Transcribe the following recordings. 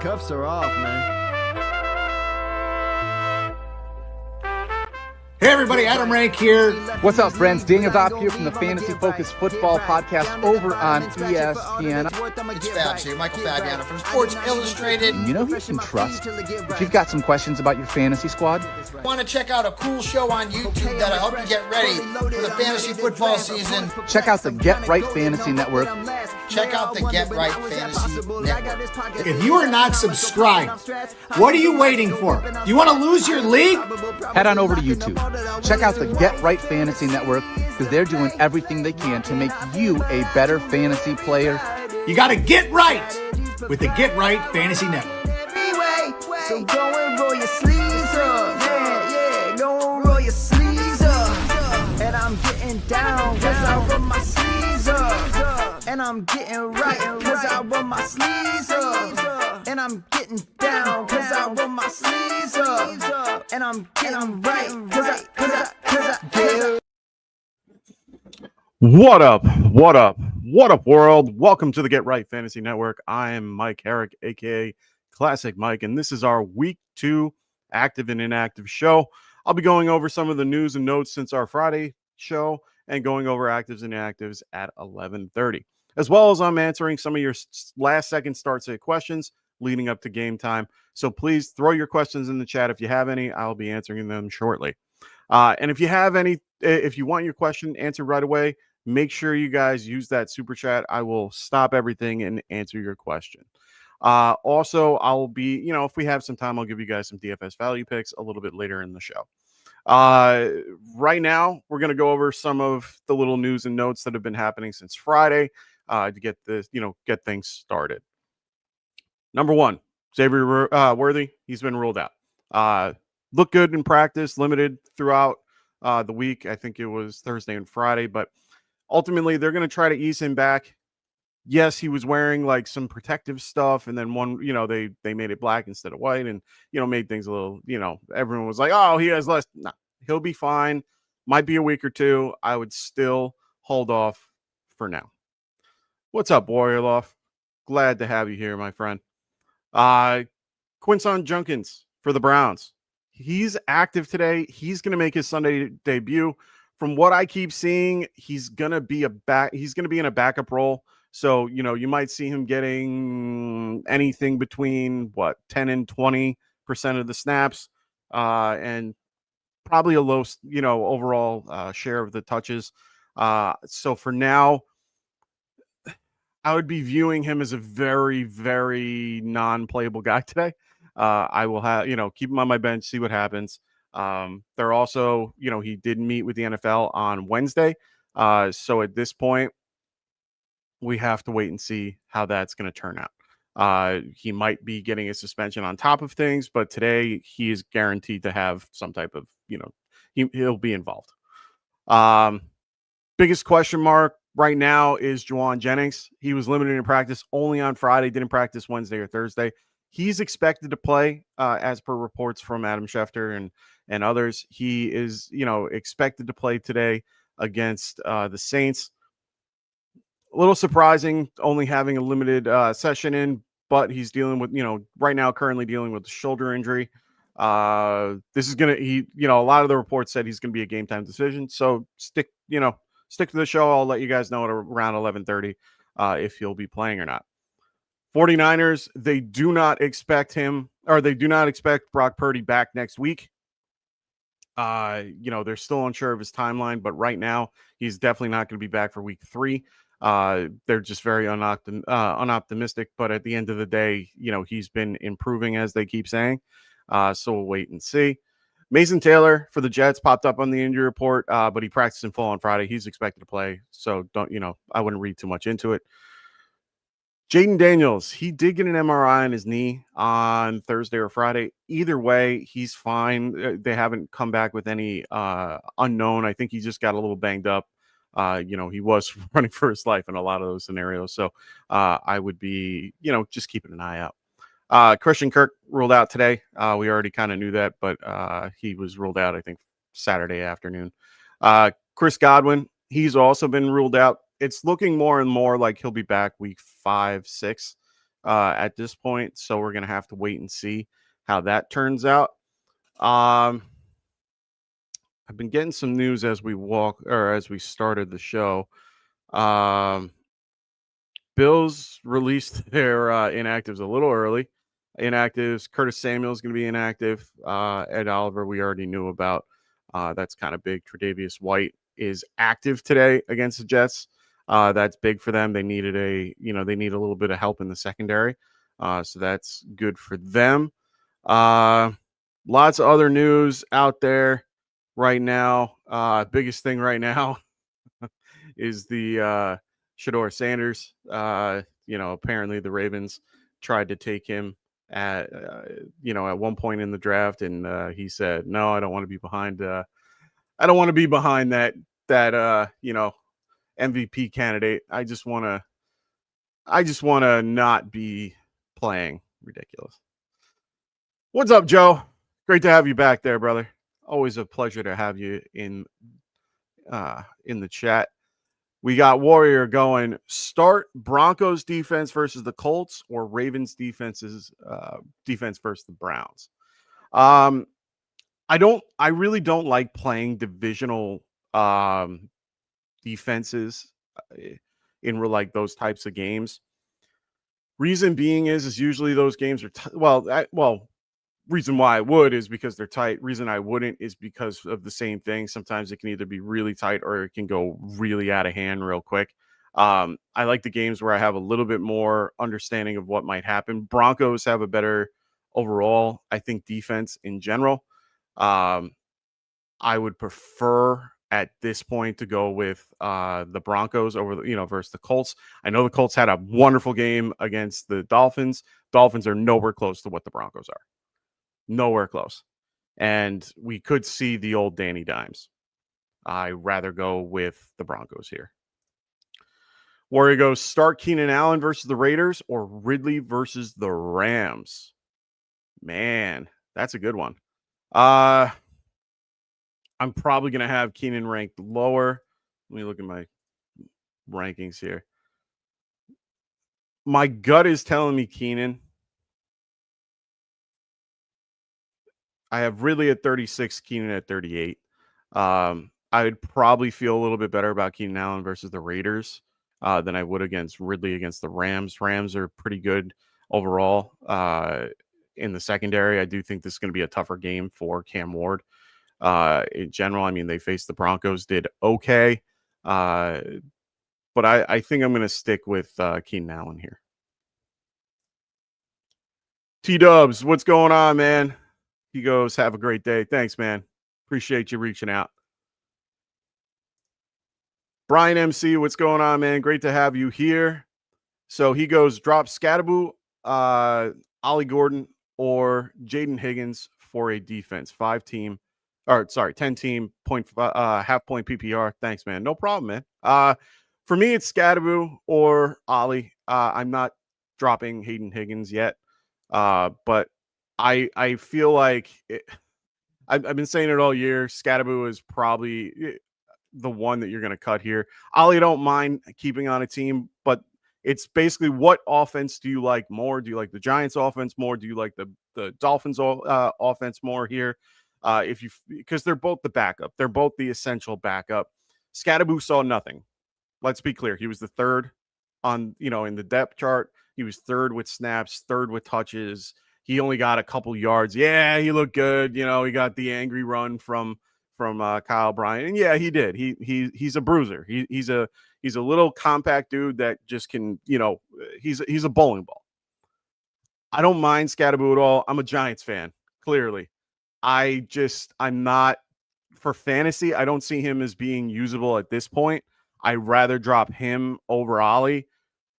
cuffs are off, man. Hey everybody, Adam Rank here. What's up, friends? Daniel Dopp here from the Fantasy Focus Football Podcast over on ESPN. It's Fabs here, Michael Fabiano from Sports Illustrated. And you know who you can trust if you've got some questions about your fantasy squad? Want to check out a cool show on YouTube that'll help you get ready for the fantasy football season? Check out the Get Right Fantasy Network. Check out the Get Right Fantasy Network. If you are not subscribed, what are you waiting for? Do you want to lose your league? Head on over to YouTube. Check out the Get Right Fantasy Network because they're doing everything they can to make you a better fantasy player. You got to get right with the Get Right Fantasy Network. So go and roll your sleeves up. Yeah, go and roll your sleeves up. And I'm getting down cause I roll my sleeves up. And I'm getting right cause I roll my sleeves up. And I'm getting down cause I roll my sleeves up. And I'm getting right cause I What up? What up? What up, world? Welcome to the Get Right Fantasy Network. I am Mike Herrick, aka Classic Mike, and this is our Week 2 Active and Inactive show. I'll be going over some of the news and notes since our Friday show and going over actives and inactives at 11:30, as well as I'm answering some of your last-second start-sit questions leading up to game time. So please throw your questions in the chat if you have any. I'll be answering them shortly. And if you have any, if you want your question answered right away, make sure you guys use that super chat. I will stop everything and answer your question. Also, I'll be, if we have some time, I'll give you guys some DFS value picks a little bit later in the show. Right now, we're going to go over some of the little news and notes that have been happening since Friday to get this, get things started. Number one, Xavier Worthy, he's been ruled out. Looked good in practice, limited throughout the week. I think it was Thursday and Friday, but ultimately they're going to try to ease him back. Yes, he was wearing like some protective stuff, and then one, they made it black instead of white, and made things a little, everyone was like, oh, he has less. No, he'll be fine. Might be a week or two. I would still hold off for now. What's up, Warriorloff? Glad to have you here, my friend. Quinson Junkins for the Browns. He's active today. He's going to make his Sunday debut. From what I keep seeing, he's going to be in a backup role. So, you might see him getting anything between 10 and 20% of the snaps, and probably a low, overall share of the touches. So for now, I would be viewing him as a very, very non-playable guy today. I will have, keep him on my bench, see what happens. They're also, he did meet with the NFL on Wednesday. So at this point, we have to wait and see how that's going to turn out. He might be getting a suspension on top of things, but today he is guaranteed to have some type of, he'll be involved. Biggest question mark right now is Juwan Jennings. He was limited in practice only on Friday, didn't practice Wednesday or Thursday. He's expected to play, as per reports from Adam Schefter and others. He is, expected to play today against the Saints. A little surprising, only having a limited session in, but he's dealing with, right now currently dealing with a shoulder injury. This is gonna, a lot of the reports said he's gonna be a game time decision. So stick to the show. I'll let you guys know at around 11:30 if he'll be playing or not. 49ers, they do not expect Brock Purdy back next week. They're still unsure of his timeline, but right now he's definitely not going to be back for week 3. They're just very unoptimistic, but at the end of the day, he's been improving as they keep saying. So we'll wait and see. Mason Taylor for the Jets popped up on the injury report, but he practiced in full on Friday. He's expected to play, so I wouldn't read too much into it. Jaden Daniels, he did get an MRI on his knee on Thursday or Friday. Either way, he's fine. They haven't come back with any unknown. I think he just got a little banged up. He was running for his life in a lot of those scenarios. So I would be, just keeping an eye out. Christian Kirk ruled out today. We already kind of knew that, but he was ruled out, I think, Saturday afternoon. Chris Godwin, he's also been ruled out. It's looking more and more like he'll be back week 5, 6. at this point. So we're going to have to wait and see how that turns out. I've been getting some news as we started the show. Bills released their inactives a little early. Inactives, Curtis Samuel is going to be inactive. Ed Oliver, we already knew about. That's kind of big. Tre'Davious White is active today against the Jets. That's big for them. They needed they need a little bit of help in the secondary. So that's good for them. Lots of other news out there right now. Biggest thing right now is the Shedeur Sanders. Apparently the Ravens tried to take him at one point in the draft, and he said, "No, I don't want to be behind. I don't want to be behind that MVP candidate. I just want to not be playing." Ridiculous. What's up, Joe? Great to have you back there, brother. Always a pleasure to have you in the chat. We got Warrior going. Start Broncos defense versus the Colts or Ravens defense versus the Browns. I really don't like playing divisional defenses in like those types of games. Reason being is usually those games are reason why I would is because they're tight. Reason I wouldn't is because of the same thing. Sometimes it can either be really tight or it can go really out of hand real quick. I like the games where I have a little bit more understanding of what might happen. Broncos have a better overall, I think, defense in general. I would prefer at this point to go with the Broncos over versus the Colts. I know the Colts had a wonderful game against the Dolphins. Dolphins are nowhere close to what the Broncos are. Nowhere close. And we could see the old Danny Dimes. I rather go with the Broncos here. Warrior goes, start Keenan Allen versus the Raiders or Ridley versus the Rams. Man, that's a good one. I'm probably going to have Keenan ranked lower. Let me look at my rankings here. My gut is telling me Keenan. I have Ridley at 36, Keenan at 38. I would probably feel a little bit better about Keenan Allen versus the Raiders than I would against Ridley against the Rams. Rams are pretty good overall in the secondary. I do think this is going to be a tougher game for Cam Ward. In general, I mean, they faced the Broncos, did okay. But I think I'm going to stick with Keenan Allen here. T-Dubs, what's going on, man? He goes, have a great day. Thanks, man. Appreciate you reaching out. Brian MC, what's going on, man? Great to have you here. So he goes, drop Scatterboo, Ollie Gordon, or Jaden Higgins for a defense. 10-team half point PPR. Thanks, man. No problem, man. For me, it's Scatterboo or Ollie. I'm not dropping Hayden Higgins yet, but I feel like I've been saying it all year. Scatterboo is probably the one that you're going to cut here. Ollie, don't mind keeping on a team, but it's basically what offense do you like more? Do you like the Giants offense more? Do you like the Dolphins offense more here? Because they're both the backup. They're both the essential backup. Scatterboo saw nothing. Let's be clear. He was the third in the depth chart. He was third with snaps, third with touches. He only got a couple yards. Yeah, he looked good. He got the angry run from Kyle Bryant, and yeah, he did. He's a bruiser. He's a little compact dude that just can. He's a bowling ball. I don't mind Scatterboo at all. I'm a Giants fan. Clearly, I'm not for fantasy. I don't see him as being usable at this point. I'd rather drop him over Ollie.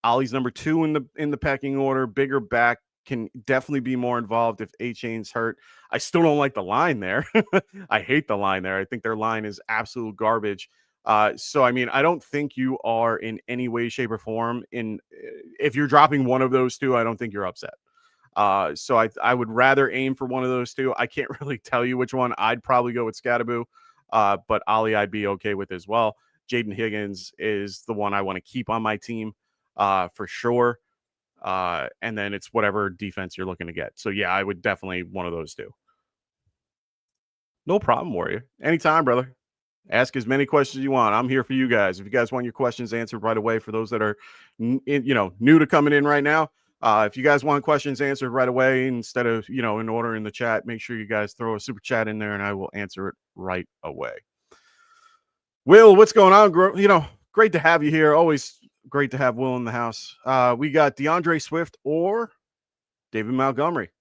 Ollie's number 2 in the pecking order. Bigger back. Can definitely be more involved if A-Chain's hurt. I still don't like the line there. I hate the line there. I think their line is absolute garbage. So, I mean, I don't think you are in any way, shape, or form if you're dropping one of those two, I don't think you're upset. So I would rather aim for one of those two. I can't really tell you which one. I'd probably go with Scatterboo, but Ollie I'd be okay with as well. Jaden Higgins is the one I want to keep on my team for sure. And then it's whatever defense you're looking to get. So yeah, I would definitely one of those two. No problem, Warrior. Anytime, brother. Ask as many questions as you want. I'm here for you guys. If you guys want your questions answered right away, for those that are, new to coming in right now, if you guys want questions answered right away instead of, in order in the chat, make sure you guys throw a super chat in there and I will answer it right away. Will, what's going on? Great to have you here. Always great to have Will in the house. We got DeAndre Swift or David Montgomery.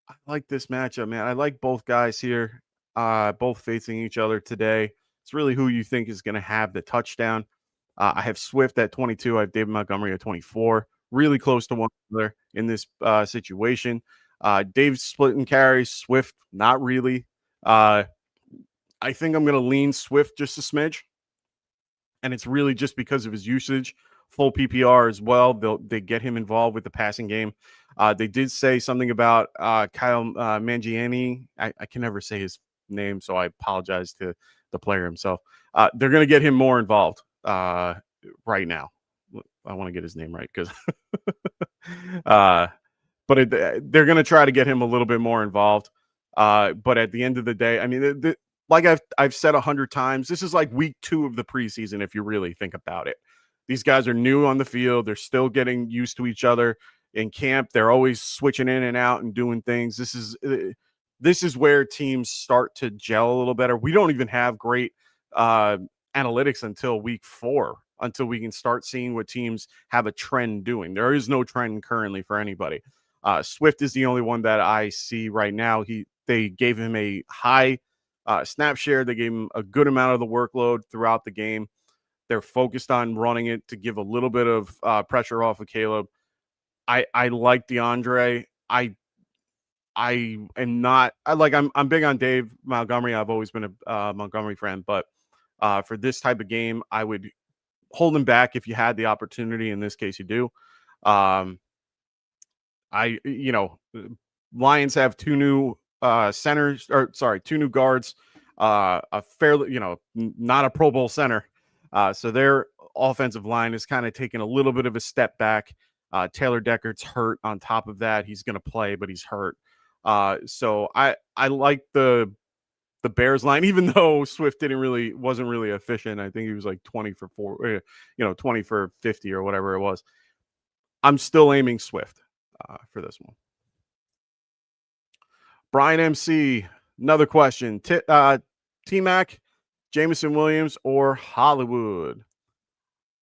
I like this matchup, man. I like both guys here, both facing each other today. It's really who you think is going to have the touchdown. I have Swift at 22. I have David Montgomery at 24. Really close to one another in this situation. Dave's splitting carries. Swift, not really. I think I'm going to lean Swift just a smidge. And it's really just because of his usage. Full PPR as well. They get him involved with the passing game. They did say something about Kyle Mangiani. I can never say his name, so I apologize to the player himself. They're going to get him more involved right now. I want to get his name right because, but they're going to try to get him a little bit more involved. But at the end of the day, I mean, like I've said 100 times, this is like week 2 of the preseason. If you really think about it, these guys are new on the field. They're still getting used to each other in camp. They're always switching in and out and doing things. This is where teams start to gel a little better. We don't even have great analytics until week 4, until we can start seeing what teams have a trend doing. There is no trend currently for anybody. Swift is the only one that I see right now. They gave him a high snap share. They gave him a good amount of the workload throughout the game. They're focused on running it to give a little bit of pressure off of Caleb. I like DeAndre. I'm big on Dave Montgomery. I've always been a Montgomery friend, but for this type of game, I would hold him back if you had the opportunity. In this case, you do. Lions have 2 new two new guards, a fairly, not a Pro Bowl center. So their offensive line is kind of taking a little bit of a step back. Taylor Deckert's hurt on top of that. He's going to play, but he's hurt. So I like the Bears line, even though Swift wasn't really efficient. I think he was like 20 for 20 for 50 or whatever it was. I'm still aiming Swift for this one. Brian MC, another question. T-Mac, Jameson Williams, or Hollywood?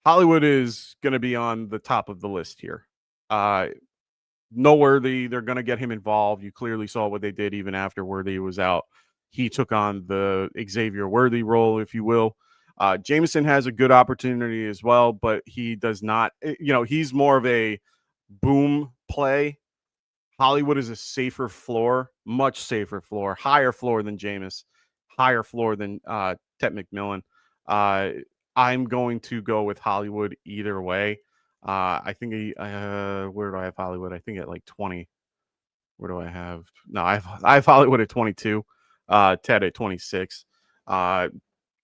Hollywood is going to be on the top of the list here. No Worthy, they're going to get him involved. You clearly saw what they did even after Worthy was out. He took on the Xavier Worthy role, if you will. Jameson has a good opportunity as well, but he does not, he's more of a boom play. Hollywood is a safer floor, much safer floor, higher floor than Jameis, higher floor than Tet McMillan. I'm going to go with Hollywood either way. I think where do I have Hollywood? I think at like 20. Where do I have? No, I have Hollywood at 22, Ted at 26,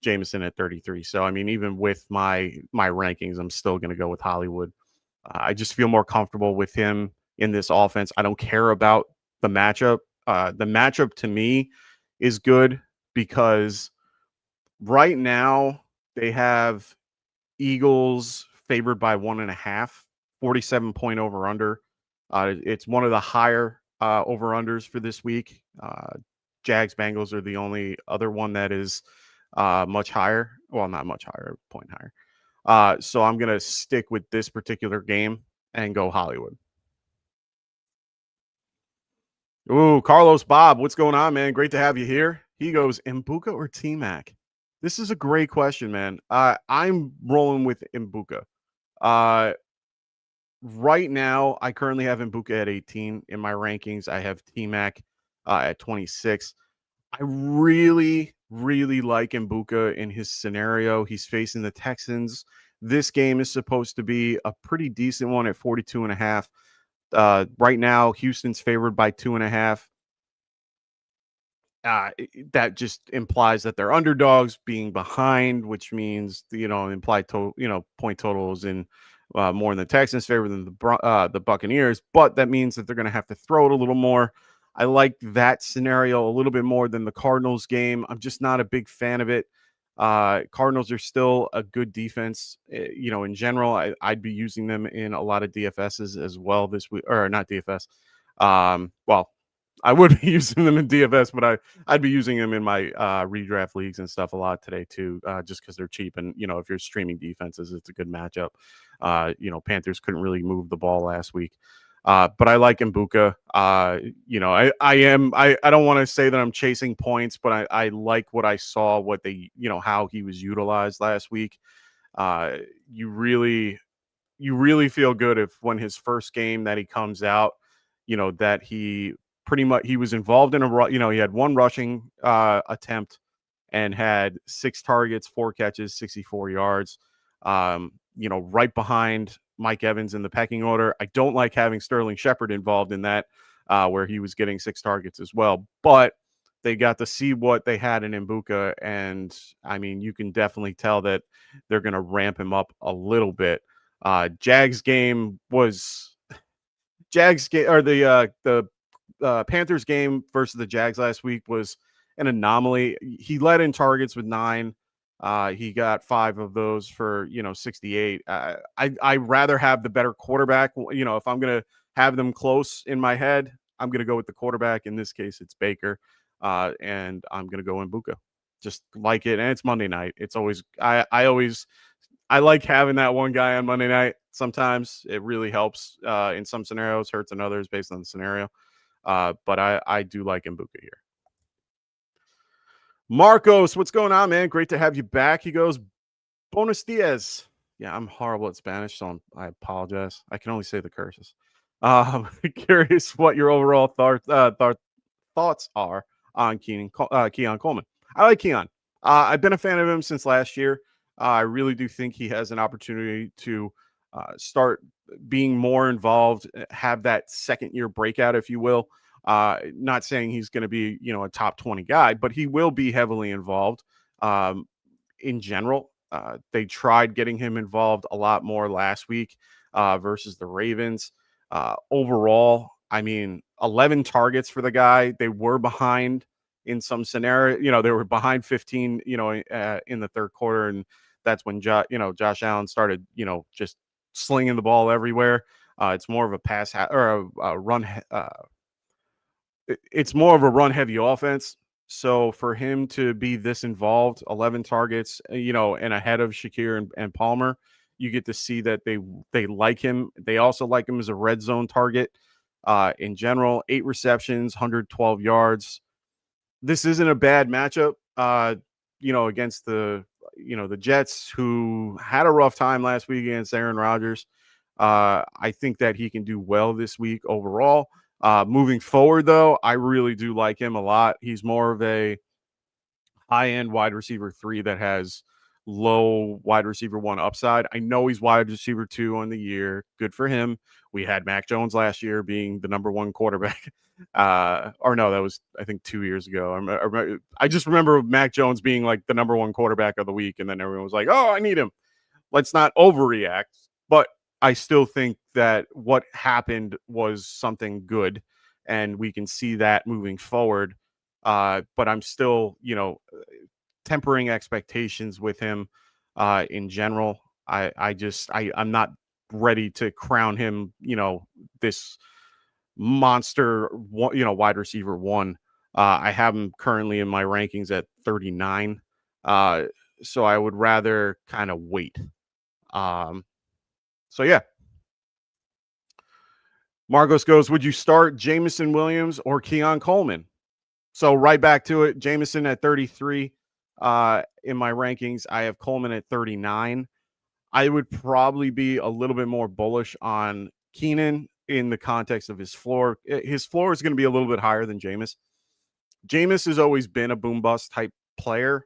Jameson at 33. So I mean, even with my rankings, I'm still going to go with Hollywood. I just feel more comfortable with him in this offense. I don't care about the matchup. The matchup to me is good because right now they have Eagles favored by 1.5, 47-point over under. It's one of the higher over unders for this week. Jags Bengals are the only other one that is much higher. Well, not much higher, point higher. So I'm going to stick with this particular game and go Hollywood. Ooh, Carlos Bob, what's going on, man? Great to have you here. He goes, Mbuka or T-Mac? This is a great question, man. I'm rolling with Mbuka. Right now, I currently have Mbuka at 18 in my rankings. I have T-Mac at 26. I really, really like Mbuka in his scenario. He's facing the Texans. This game is supposed to be a pretty decent one at 42.5. Right now, Houston's favored by 2.5. That just implies that they're underdogs being behind, which means, implied point totals in more in the Texans' favor than the Buccaneers, but that means that they're going to have to throw it a little more. I like that scenario a little bit more than the Cardinals game. I'm just not a big fan of it. Cardinals are still a good defense. In general, I'd be using them in a lot of DFSs as well this week, or not DFS. Well, I would be using them in DFS, but I'd be using them in my redraft leagues and stuff a lot today too, just because they're cheap. And, if you're streaming defenses, it's a good matchup. Panthers couldn't really move the ball last week. But I like Mbuka. I don't want to say that I'm chasing points, but I like what I saw, how he was utilized last week. You really feel good if when his first game that he comes out, that he pretty much, he was involved in he had one rushing attempt and had 6 targets, 4 catches, 64 yards, right behind Mike Evans in the pecking order. I don't like having Sterling Shepard involved in that, where he was getting 6 targets as well, but they got to see what they had in Mbuka. And I mean, you can definitely tell that they're going to ramp him up a little bit. Panthers game versus the Jags last week was an anomaly. He led in targets with 9. He got 5 of those for 68. I rather have the better quarterback. If I'm gonna have them close in my head, I'm gonna go with the quarterback. In this case, it's Baker, and I'm gonna go Mbuka. Just like it, and it's Monday night. It's always I like having that one guy on Monday night. Sometimes it really helps in some scenarios, hurts in others based on the scenario. But I do like Mbuka here. Marcos, what's going on, man? Great to have you back. He goes, Buenos dias. Yeah, I'm horrible at Spanish, so I apologize. I can only say the curses. Curious what your overall thoughts are on Keon Coleman. I like Keon. I've been a fan of him since last year. I really do think he has an opportunity to start being more involved, have that second-year breakout, if you will. Not saying he's going to be, a top 20 guy, but he will be heavily involved in general. They tried getting him involved a lot more last week versus the Ravens. Overall, I mean, 11 targets for the guy. They were behind in some scenario. They were behind 15, in the third quarter. And that's when, Josh Allen started, just slinging the ball everywhere. It's more of a pass or a run. It's more of a run-heavy offense. So for him to be this involved, 11 targets, and ahead of Shakir and Palmer, you get to see that they like him. They also like him as a red zone target. In general, 8 receptions, 112 yards. This isn't a bad matchup, against the Jets, who had a rough time last week against Aaron Rodgers. I think that he can do well this week overall. Moving forward, though, I really do like him a lot. He's more of a high-end wide receiver 3 that has low wide receiver 1 upside. I know he's wide receiver 2 on the year. Good for him. We had Mac Jones last year being the number 1 quarterback. Or no, that was, I think, 2 years ago. I just remember Mac Jones being like the number 1 quarterback of the week, and then everyone was like, oh, I need him. Let's not overreact. But I still think that what happened was something good, and we can see that moving forward. But I'm still, tempering expectations with him in general. I'm not ready to crown him, this monster, wide receiver 1. I have him currently in my rankings at 39. So I would rather kind of wait. So yeah. Marcos goes, would you start Jameson Williams or Keon Coleman? So right back to it. Jameson at 33 in my rankings. I have Coleman at 39. I would probably be a little bit more bullish on Keenan in the context of his floor. His floor is going to be a little bit higher than Jameis. Jameis has always been a boom bust type player,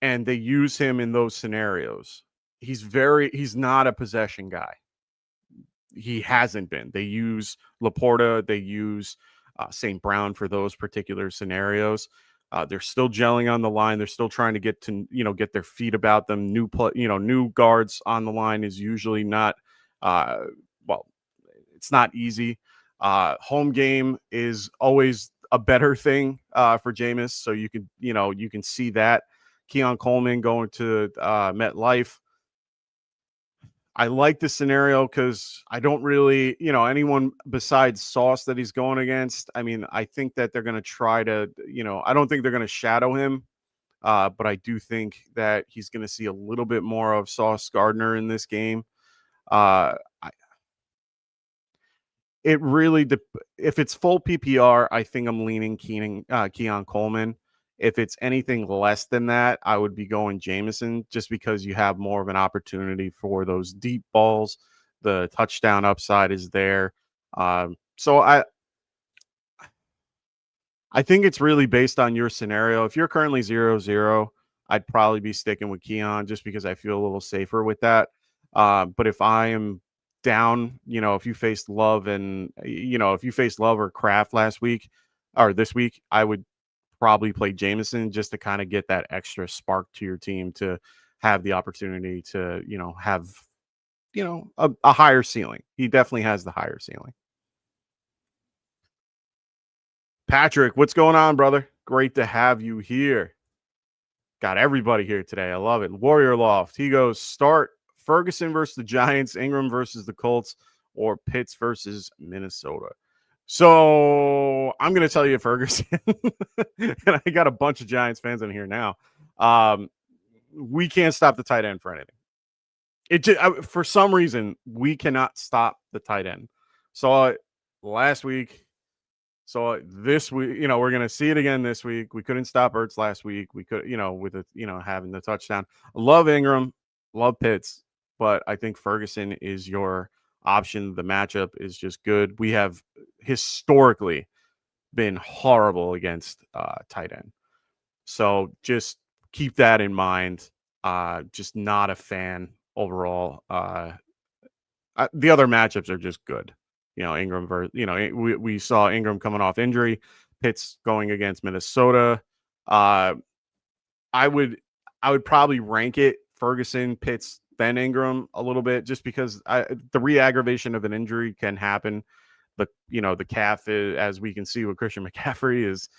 and they use him in those scenarios. He's not a possession guy. He hasn't been. They use Laporta. They use St. Brown for those particular scenarios. They're still gelling on the line. They're still trying to get to, get their feet about them. New guards on the line is usually not, well, it's not easy. Home game is always a better thing for Jameis. So you can see that. Keon Coleman going to MetLife. I like this scenario because I don't really, anyone besides Sauce that he's going against. I mean, I think that they're going to try to, I don't think they're going to shadow him, but I do think that he's going to see a little bit more of Sauce Gardner in this game. It really, if it's full PPR, I think I'm leaning Keon Coleman. If it's anything less than that, I would be going Jameson just because you have more of an opportunity for those deep balls. The touchdown upside is there. So I think it's really based on your scenario. If you're currently 0-0, I'd probably be sticking with Keon just because I feel a little safer with that. But if I am down, if you faced Love or Kraft last week or this week, I would probably play Jameson just to kind of get that extra spark to your team to have the opportunity to, have, a higher ceiling. He definitely has the higher ceiling. Patrick, what's going on, brother? Great to have you here. Got everybody here today. I love it. Warrior Loft. He goes, start Ferguson versus the Giants, Ingram versus the Colts, or Pitts versus Minnesota. So I'm going to tell you Ferguson, and I got a bunch of Giants fans in here now. We can't stop the tight end for anything. For some reason, we cannot stop the tight end. Saw it last week. Saw it this week. We're going to see it again this week. We couldn't stop Ertz last week. We could, with it, having the touchdown. Love Ingram, love Pitts, but I think Ferguson is your option. The matchup is just good. We have historically been horrible against tight end. So just keep that in mind. Just not a fan overall. The other matchups are just good. Ingram versus, we saw Ingram coming off injury, Pitts going against Minnesota. I would probably rank it Ferguson, Pitts, then Ingram a little bit, just because the re-aggravation of an injury can happen. But, the calf, as we can see with Christian McCaffrey, is,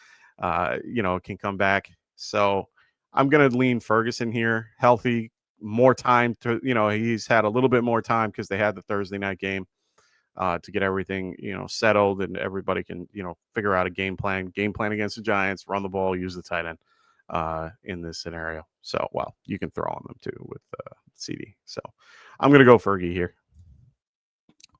can come back. So I'm going to lean Ferguson here. Healthy, more time to, he's had a little bit more time because they had the Thursday night game to get everything, settled, and everybody can, figure out a game plan against the Giants, run the ball, use the tight end in this scenario. So, well, you can throw on them too with CD. So I'm going to go Fergie here.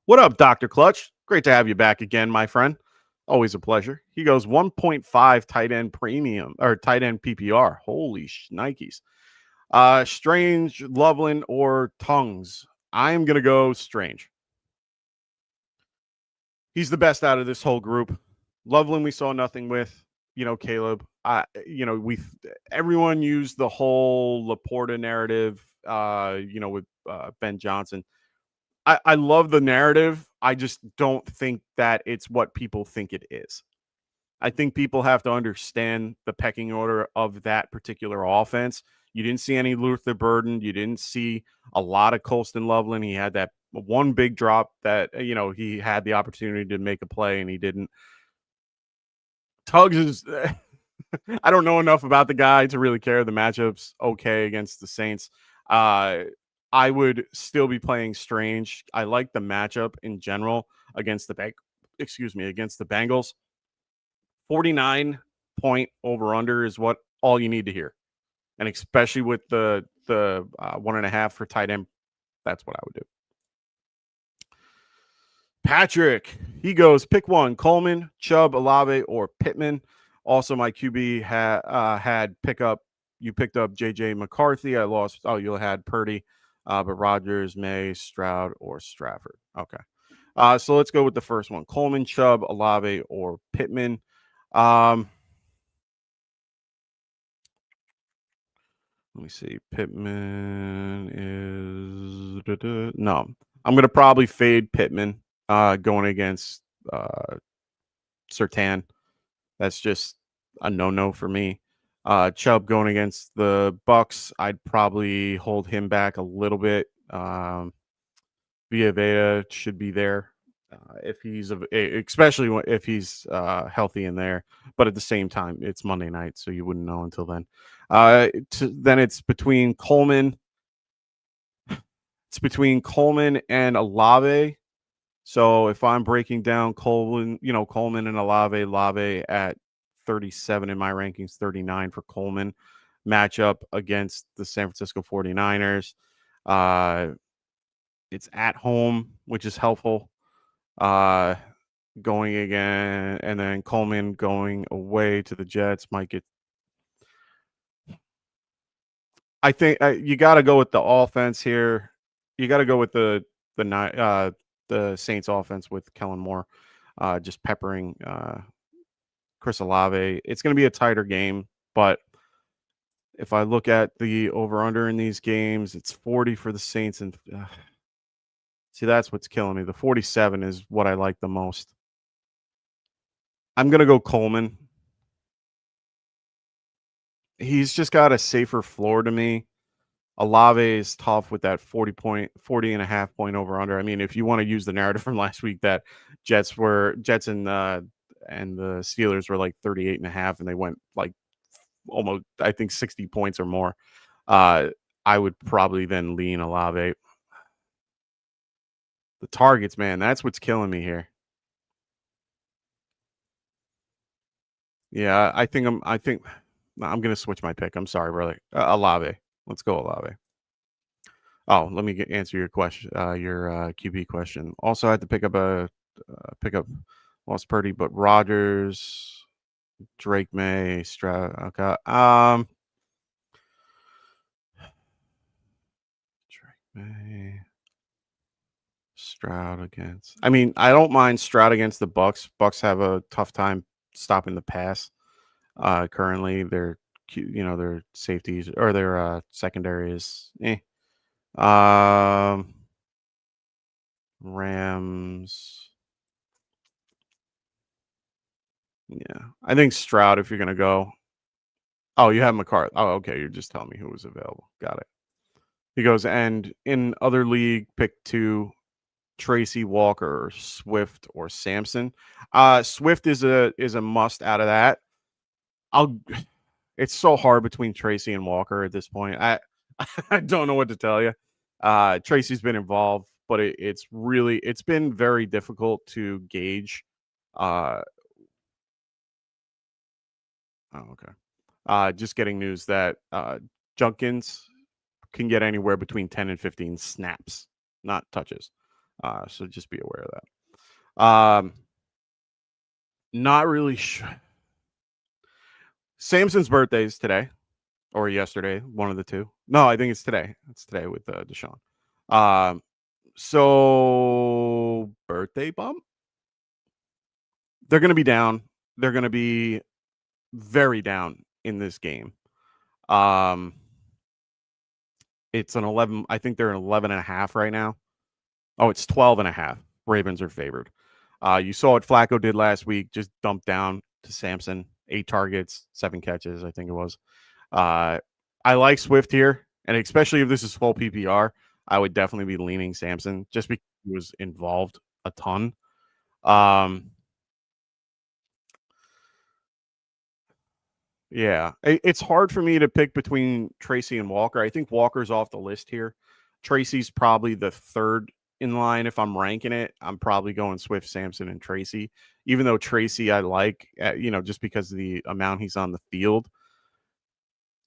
What up, Dr. Clutch? Great to have you back again, my friend. Always a pleasure. He goes 1.5 tight end premium or tight end PPR. Holy shnikes. Strange, Loveland, or Tongues? I'm going to go Strange. He's the best out of this whole group. Loveland, we saw nothing with. Caleb. Everyone used the whole Laporta narrative, with Ben Johnson. I love the narrative. I just don't think that it's what people think it is. I think people have to understand the pecking order of that particular offense. You didn't see any Luther Burden. You didn't see a lot of Colston Loveland. He had that one big drop that, he had the opportunity to make a play and he didn't. Tuggs is, I don't know enough about the guy to really care. The matchup's okay against the Saints. I would still be playing Strange. I like the matchup in general against the Bengals. 49-point over-under is what all you need to hear. And especially with the 1.5 for tight end, that's what I would do. Patrick, he goes, pick one, Coleman, Chubb, Olave, or Pittman. Also, my QB you picked up JJ McCarthy. I lost. Oh, you had Purdy. But Rodgers, May, Stroud, or Stafford. Okay. So let's go with the first one. Coleman, Chubb, Olave, or Pittman. Let me see. Pittman is... No. I'm going to probably fade Pittman going against Surtain. That's just a no-no for me. Chubb going against the Bucks, I'd probably hold him back a little bit. Via Veda should be there if he's especially if he's healthy in there. But at the same time, it's Monday night, so you wouldn't know until then. Then it's between Coleman. It's between Coleman and Olave. So if I'm breaking down Coleman and Olave at 37 in my rankings, 39 for Coleman, matchup against the San Francisco 49ers. It's at home, which is helpful. Going again, and then Coleman going away to the Jets might get. I think you got to go with the offense here. You got to go with the Saints offense with Kellen Moore, just peppering Chris Olave. It's going to be a tighter game, but if I look at the over-under in these games, it's 40 for the Saints. And see, that's what's killing me. The 47 is what I like the most. I'm going to go Coleman. He's just got a safer floor to me. Olave is tough with that 40 and a half point over-under. I mean, if you want to use the narrative from last week that Jets and the Steelers were like 38 and a half, and they went like almost, I think, 60 points or more, I would probably then lean Olave. The targets, man, that's what's killing me here. Yeah, I think I'm going to switch my pick. I'm sorry, brother. Olave. Let's go Olave. Oh, let me answer your question, your QB question. Also, I had to pick up Lost Purdy, but Rodgers, Drake May, Stroud. Okay. Drake May, Stroud against. I mean, I don't mind Stroud against the Bucks. Bucks have a tough time stopping the pass. Currently, their safeties or their secondary is Rams. Yeah, I think Stroud. If you're gonna go, oh, you have McCarthy. Oh, okay. You're just telling me who was available. Got it. He goes, and in other league, pick 2: Tracy, Walker, or Swift, or Sampson. Swift is a must out of that. It's so hard between Tracy and Walker at this point. I don't know what to tell you. Tracy's been involved, but it's been very difficult to gauge. Just getting news that Junkins can get anywhere between 10 and 15 snaps, not touches. So just be aware of that. Not really sure. Samson's birthday is today or yesterday, one of the two. No, I think it's today. It's today with Deshaun. So birthday bump. They're going to be down. They're going to be very down in this game. It's an 11. I think they're an 11.5 right now. Oh, it's 12.5. Ravens are favored. You saw what Flacco did last week. Just dumped down to Sampson. 8 targets, 7 catches, I think it was. I like Swift here, and especially if this is full PPR, I would definitely be leaning Sampson just because he was involved a ton. Yeah, it's hard for me to pick between Tracy and Walker. I think Walker's off the list here. Tracy's probably the third in line. If I'm ranking it, I'm probably going Swift, Sampson, and Tracy, even though Tracy I like, just because of the amount he's on the field.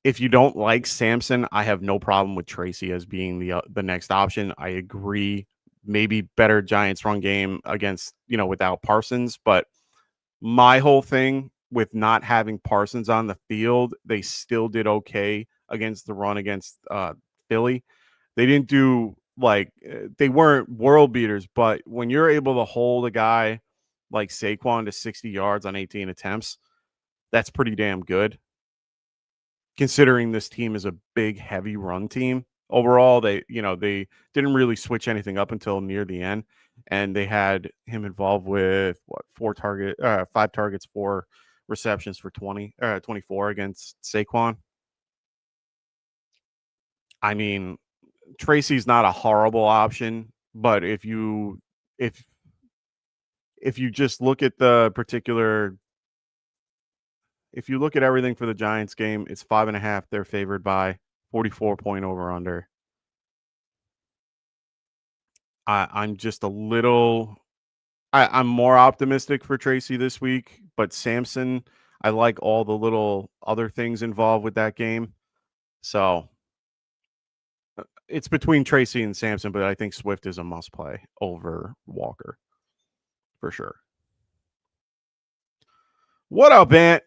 If you don't like Sampson, I have no problem with Tracy as being the next option. I agree. Maybe better Giants run game against, without Parsons. But my whole thing with not having Parsons on the field, they still did okay against the run against Philly. They didn't do they weren't world beaters, but when you're able to hold a guy like Saquon to 60 yards on 18 attempts, that's pretty damn good. Considering this team is a big, heavy run team. Overall, they didn't really switch anything up until near the end, and they had him involved with 5 targets, 4 receptions for 24 against Saquon. I mean, Tracy's not a horrible option, but if you just look at the particular, if you look at everything for the Giants game, it's 5.5. They're favored by 44 over under. I'm just a little. I'm more optimistic for Tracy this week, but Samson, I like all the little other things involved with that game. So it's between Tracy and Samson, but I think Swift is a must play over Walker for sure. What up, Ant?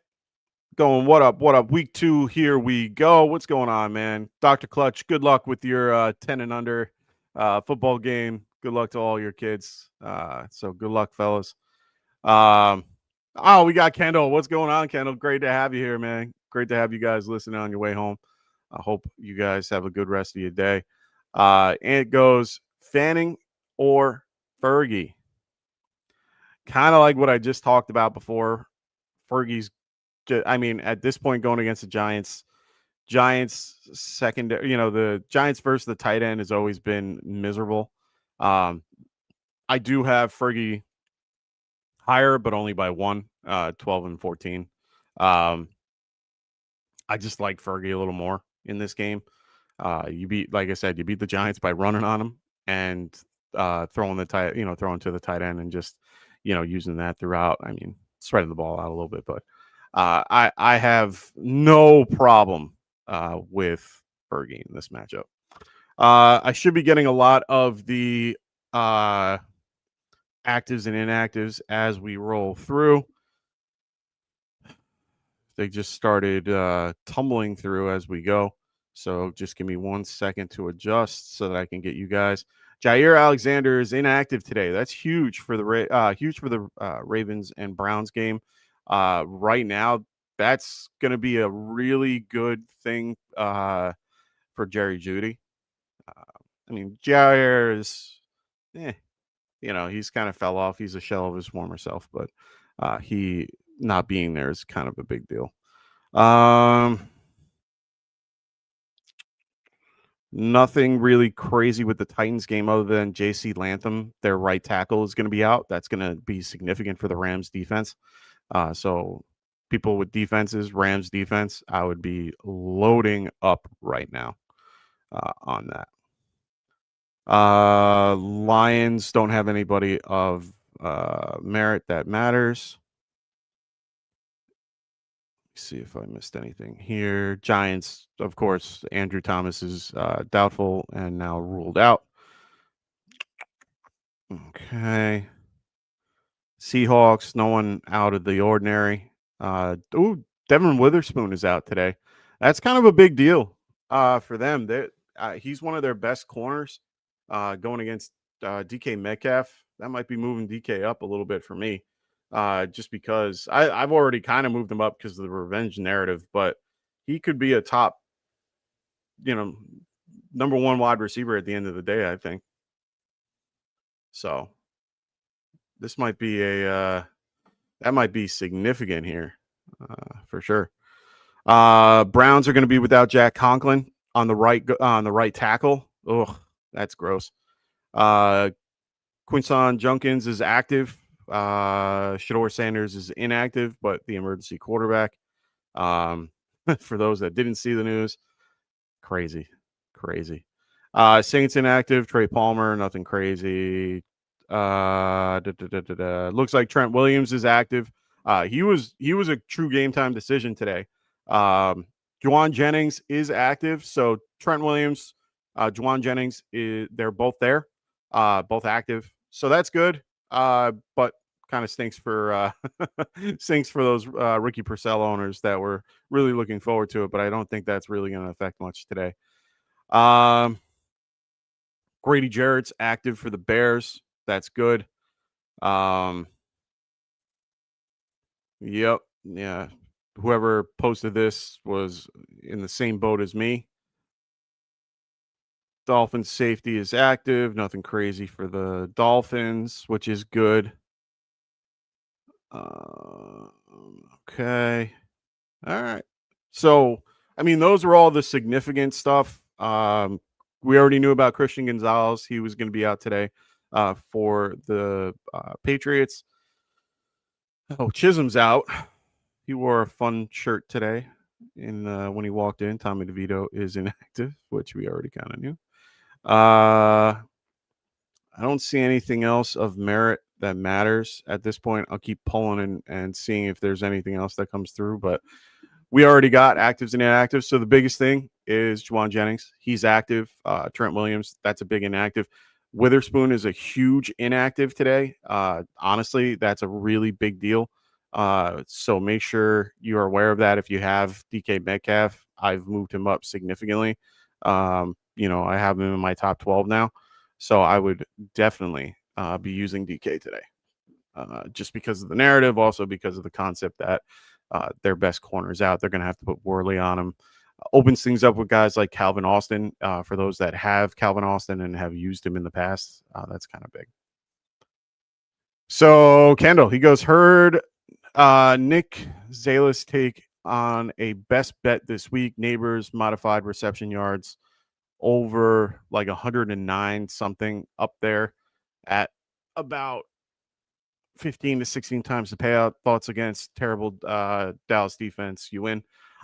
Going, what up? What up? Week 2, here we go. What's going on, man? Dr. Clutch, good luck with your 10 and under football game. Good luck to all your kids. So good luck, fellas. We got Kendall. What's going on, Kendall? Great to have you here, man. Great to have you guys listening on your way home. I hope you guys have a good rest of your day. And it goes Fanning or Fergie. Kind of like what I just talked about before. Fergie's, I mean, at this point going against the Giants secondary, the Giants versus the tight end has always been miserable. I do have Fergie higher, but only by 1, 12 and 14. I just like Fergie a little more in this game. Like I said, you beat the Giants by running on them and throwing to the tight end and just, using that throughout. I mean, spreading the ball out a little bit, but I have no problem with Fergie in this matchup. I should be getting a lot of the actives and inactives as we roll through. They just started tumbling through as we go. So just give me 1 second to adjust so that I can get you guys. Jair Alexander is inactive today. That's huge for the Ravens and Browns game. Right now, that's going to be a really good thing for Jerry Jeudy. I mean, Jair is, he's kind of fell off. He's a shell of his former self, but he not being there is kind of a big deal. Nothing really crazy with the Titans game other than J.C. Latham, their right tackle, is going to be out. That's going to be significant for the Rams defense. So people with defenses, Rams defense, I would be loading up right now on that. Lions don't have anybody of merit that matters. See if I missed anything here. Giants, of course, Andrew Thomas is doubtful and now ruled out. Okay. Seahawks, no one out of the ordinary. Devin Witherspoon is out today. That's kind of a big deal for them. He's one of their best corners going against DK Metcalf. That might be moving DK up a little bit for me. Just because I've already kind of moved him up because of the revenge narrative, but he could be a top, number 1 wide receiver at the end of the day, I think. So this might be that might be significant here for sure. Browns are going to be without Jack Conklin on the right tackle. Ugh, that's gross. Quinson Junkins is active. Shador Sanders is inactive, but the emergency quarterback. For those that didn't see the news, crazy. Saints inactive. Trey Palmer, nothing crazy. Looks like Trent Williams is active. He was a true game time decision today. Juwan Jennings is active, so Trent Williams, Juwan Jennings they're both there, both active, so that's good. But kind of stinks for those Ricky Purcell owners that were really looking forward to it, but I don't think that's really going to affect much today. Grady Jarrett's active for the Bears. That's good. Yep. Yeah. Whoever posted this was in the same boat as me. Dolphins safety is active. Nothing crazy for the Dolphins, which is good. Okay. All right. So, I mean, those are all the significant stuff. We already knew about Christian Gonzalez. He was going to be out today for the Patriots. Oh, Chisholm's out. He wore a fun shirt today. When he walked in, Tommy DeVito is inactive, which we already kind of knew. I don't see anything else of merit that matters at this point. I'll keep pulling and seeing if there's anything else that comes through, but we already got actives and inactives. So the biggest thing is Juwan Jennings. He's active. Trent Williams, that's a big inactive. Witherspoon is a huge inactive today. Honestly, that's a really big deal. So make sure you're aware of that. If you have DK Metcalf, I've moved him up significantly. I have him in my top 12 now. So I would definitely be using DK today. Just because of the narrative, also because of the concept that their best corners out. They're going to have to put Worley on him. Opens things up with guys like Calvin Austin. For those that have Calvin Austin and have used him in the past, that's kind of big. So Kendall, he goes, heard Nick Zalis take on a best bet this week. Neighbors modified reception yards over like 109 something up there at about 15 to 16 times the payout. Thoughts against terrible Dallas defense. You win.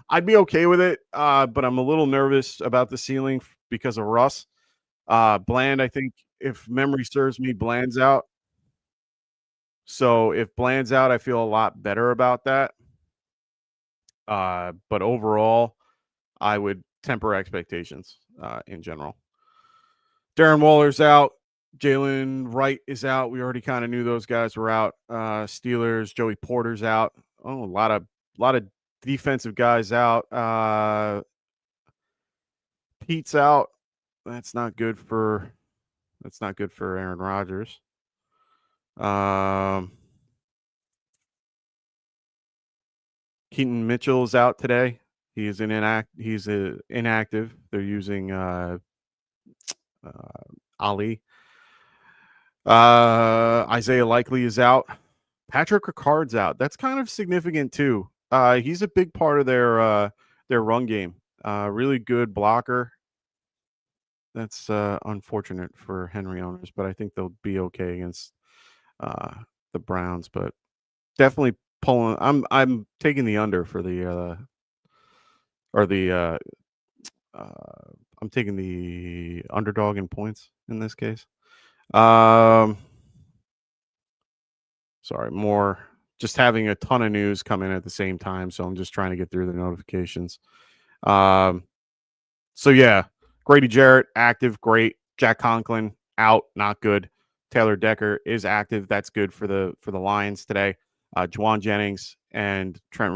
I'd be okay with it, but I'm a little nervous about the ceiling because of Russ. Bland, I think, if memory serves me, Bland's out. So if Bland's out, I feel a lot better about that. But overall, I would temper expectations in general. Darren Waller's out. Jalen Wright is out. We already kind of knew those guys were out. Steelers, Joey Porter's out. Oh, a lot of defensive guys out. Pete's out. That's not good for Aaron Rodgers. Keaton Mitchell's out today. He's inactive. They're using Ali. Isaiah Likely is out. Patrick Ricard's out. That's kind of significant too. He's a big part of their run game. Really good blocker. That's unfortunate for Henry owners, but I think they'll be okay against the Browns. But definitely pulling. I'm taking the under for I'm taking the underdog in points in this case. Sorry, more just having a ton of news come in at the same time, so I'm just trying to get through the notifications. So yeah, Grady Jarrett active, great. Jack Conklin out, not good. Taylor Decker is active, that's good for the Lions today. Juwan Jennings and Trent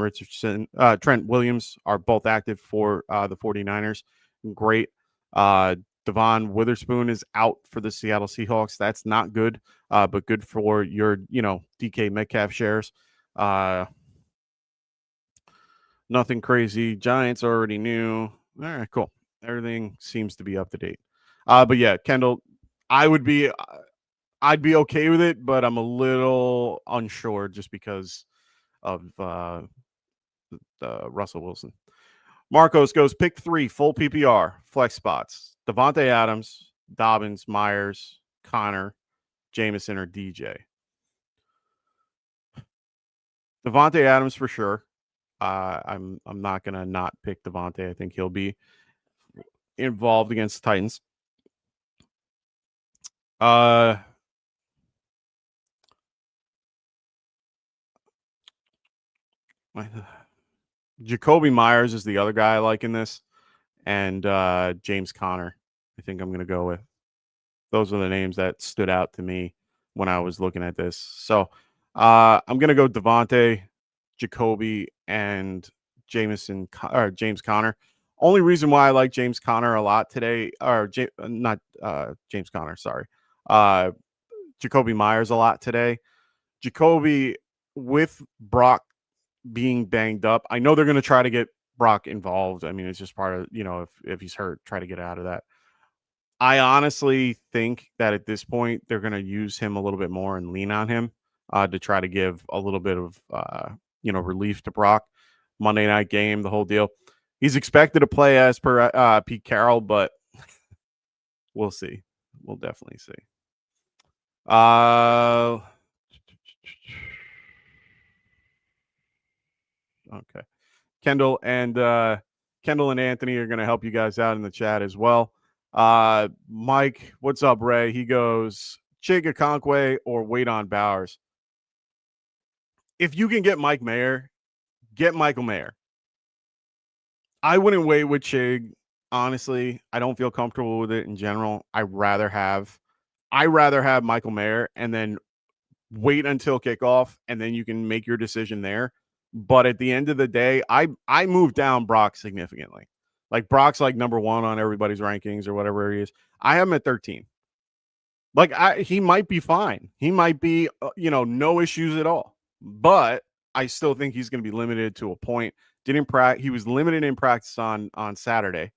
Williams are both active for the 49ers. Great. Devon Witherspoon is out for the Seattle Seahawks. That's not good, but good for your, DK Metcalf shares. Nothing crazy. Giants already knew. All right, cool. Everything seems to be up to date. But yeah, Kendall, I'd be okay with it, but I'm a little unsure just because of Russell Wilson. Marcos goes pick 3, full PPR, flex spots. Devontae Adams, Dobbins, Myers, Connor, Jameson, or DJ. Devontae Adams for sure. I'm not gonna not pick Devontae. I think he'll be involved against the Titans. Jacoby Myers is the other guy I like in this, and James Conner. I think I'm going to go with. Those are the names that stood out to me when I was looking at this. So I'm going to go Devontae, Jacoby, and James Conner. Only reason why I like James Conner a lot today, or not James Conner, sorry. Jacoby Myers a lot today. Jacoby with Brock being banged up. I know they're going to try to get Brock involved. I mean, it's just part of, if he's hurt, try to get out of that. I honestly think that at this point, they're going to use him a little bit more and lean on him to try to give a little bit of relief to Brock. Monday night game, the whole deal. He's expected to play as per Pete Carroll, but we'll see. We'll definitely see. Okay. Kendall and Anthony are going to help you guys out in the chat as well. Mike, what's up, Ray? He goes, Chig Okonkwo or wait on Bowers. If you can get Mike Mayer, get Michael Mayer. I wouldn't wait with Chig. Honestly, I don't feel comfortable with it in general. I rather have Michael Mayer and then wait until kickoff, and then you can make your decision there. But at the end of the day, I moved down Brock significantly. Like Brock's like number 1 on everybody's rankings or whatever he is. I have him at 13. Like he might be fine. He might be, no issues at all. But I still think he's going to be limited to a point. He was limited in practice on Saturday.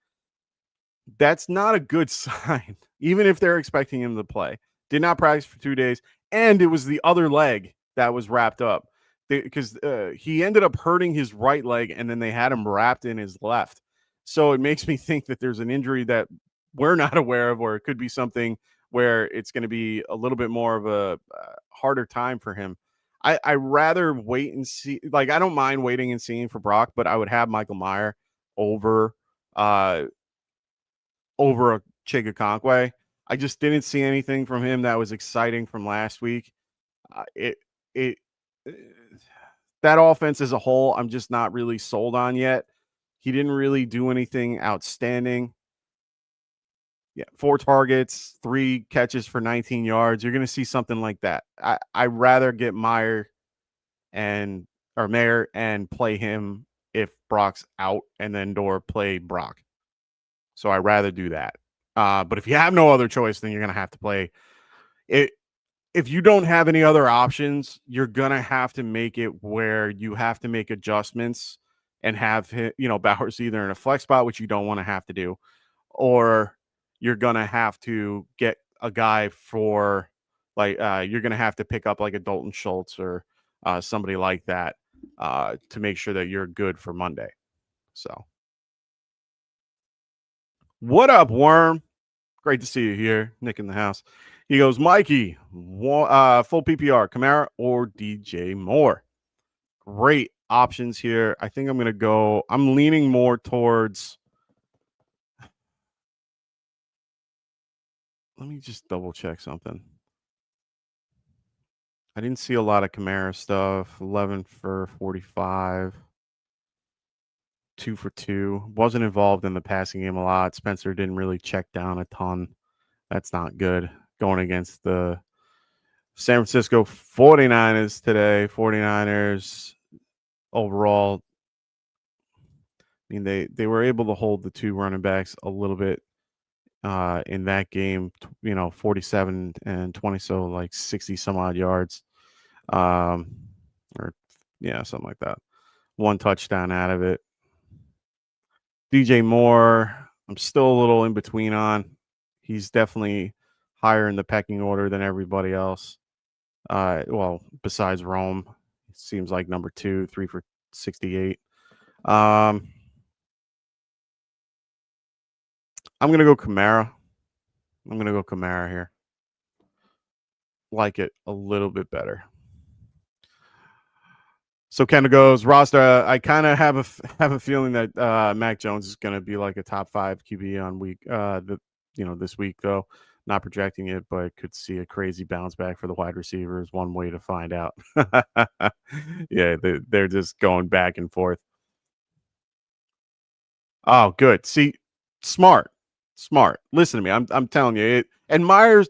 That's not a good sign, even if they're expecting him to play. Did not practice for 2 days, and it was the other leg that was wrapped up because he ended up hurting his right leg, and then they had him wrapped in his left. So it makes me think that there's an injury that we're not aware of, or it could be something where it's going to be a little bit more of a harder time for him. I rather wait and see. Like, I don't mind waiting and seeing for Brock, but I would have Michael Mayer over a Chig Okonkwo. I just didn't see anything from him that was exciting from last week. That offense as a whole, I'm just not really sold on yet. He didn't really do anything outstanding. Yeah, 4 targets, 3 catches for 19 yards. You're going to see something like that. I'd rather get Mayer and play him if Brock's out, and then play Brock. So I'd rather do that. But if you have no other choice, then you're going to have to play it. If you don't have any other options, you're going to have to make it where you have to make adjustments and have, Bowers either in a flex spot, which you don't want to have to do, or you're going to have to get a guy for you're going to have to pick up like a Dalton Schultz or somebody like that to make sure that you're good for Monday. So what up, Worm? Great to see you here. Nick in the house. He goes, Mikey, full PPR, Kamara or DJ Moore. Great options here. I think I'm leaning more towards. Let me just double check something. I didn't see a lot of Kamara stuff. 11 for 45. 2 for 2. Wasn't involved in the passing game a lot. Spencer didn't really check down a ton. That's not good. Going against the San Francisco 49ers today. 49ers overall, I mean, they were able to hold the 2 running backs a little bit in that game, 47 and 20, so like 60 some odd yards. Something like that. 1 touchdown out of it. DJ Moore, I'm still a little in between on. He's definitely higher in the pecking order than everybody else. Besides Rome, it seems like number 2, 3 for 68. I'm going to go Kamara. Here. Like it a little bit better. So Kendall goes, roster. I kind of have a feeling that Mac Jones is going to be like a top 5 QB on week this week, though. Not projecting it, but could see a crazy bounce back for the wide receivers. One way to find out. Yeah, they're just going back and forth. Oh, good. See, smart. Listen to me. I'm telling you. And Mayer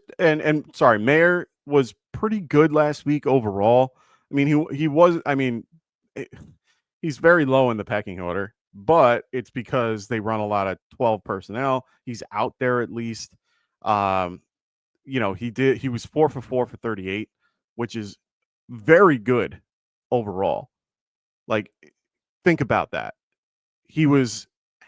was pretty good last week overall. I mean, he was. I mean, he's very low in the pecking order, but it's because they run a lot of 12 personnel. He's out there at least. He was 4 for 4 for 38, which is very good overall. Like, think about that. He was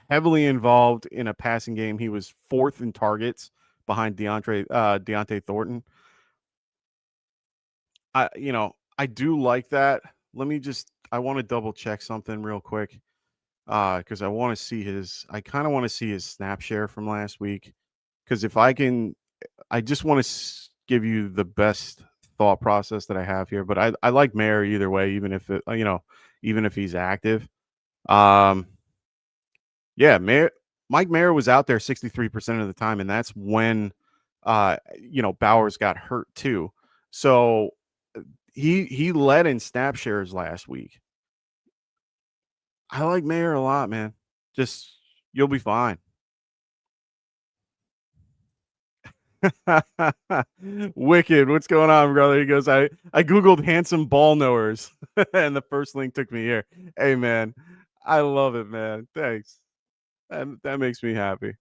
heavily involved in a passing game. He was 4th in targets behind Deontay Thornton. I do like that. I want to double check something real quick. Because I want to see I kind of want to see his snap share from last week. Because if I can, I just want to give you the best thought process that I have here. But I like Mayer either way, even if even if he's active. Yeah, Mike Mayer was out there 63% of the time, and that's when Bowers got hurt too. So he led in snap shares last week. I like Mayer a lot, man. Just you'll be fine. Wicked. What's going on, brother? He goes, I Googled handsome ball knowers, and the first link took me here. Hey, man. I love it, man. Thanks. That makes me happy.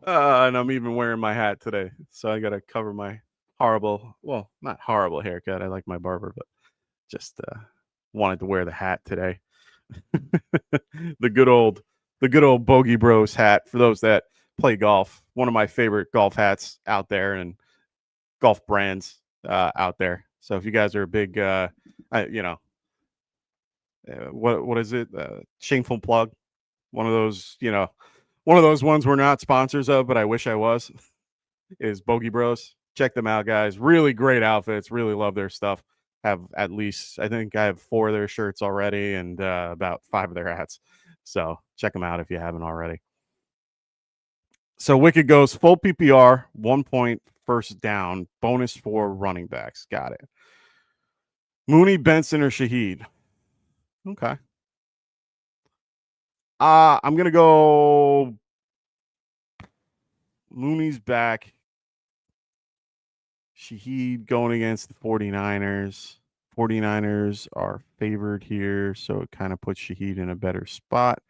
And I'm even wearing my hat today. So I got to cover my not horrible haircut. I like my barber, but just wanted to wear the hat today. the good old Bogey Bros hat for those that play golf. One of my favorite golf hats out there and golf brands out there. So if you guys are a big, what is it? Shameful plug. One of those, one of those ones we're not sponsors of, but I wish I was. Is Bogey Bros. Check them out, guys. Really great outfits. Really love their stuff. Have at least, I think I have 4 of their shirts already and about 5 of their hats. So check them out if you haven't already. So Wicked goes full PPR, 1 point, first down, bonus for running backs. Got it. Mooney, Benson, or Shaheed? Okay. I'm going to go Mooney's back. Shaheed going against the 49ers. 49ers are favored here, so it kind of puts Shaheed in a better spot.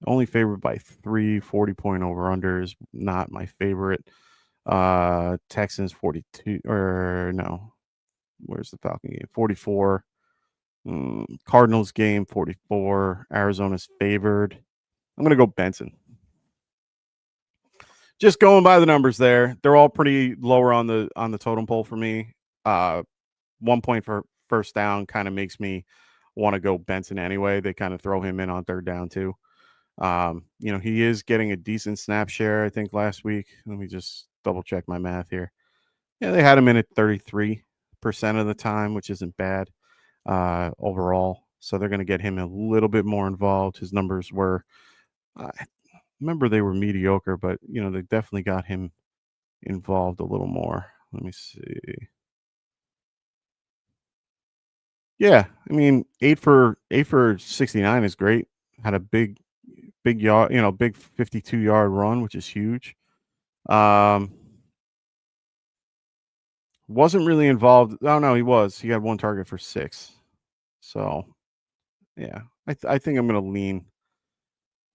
Only favored by 3, 40-point over-under is not my favorite. Texans 42, or no. Where's the Falcon game? 44. Cardinals game 44. Arizona's favored. I'm going to go Benson. Just going by the numbers there. They're all pretty lower on the totem pole for me. 1 point for first down kind of makes me want to go Benson anyway. They kind of throw him in on third down too. He is getting a decent snap share, I think, last week. Let me just double check my math here. Yeah, they had him in at 33% of the time, which isn't bad overall. So they're going to get him a little bit more involved. His numbers were, remember they were mediocre, but, they definitely got him involved a little more. Let me see. Yeah, I mean, 8 for 69 is great. Had a big yard, big 52-yard run, which is huge. Wasn't really involved. Oh no, he was. He had 1 target for 6. So, yeah, I think I'm gonna lean.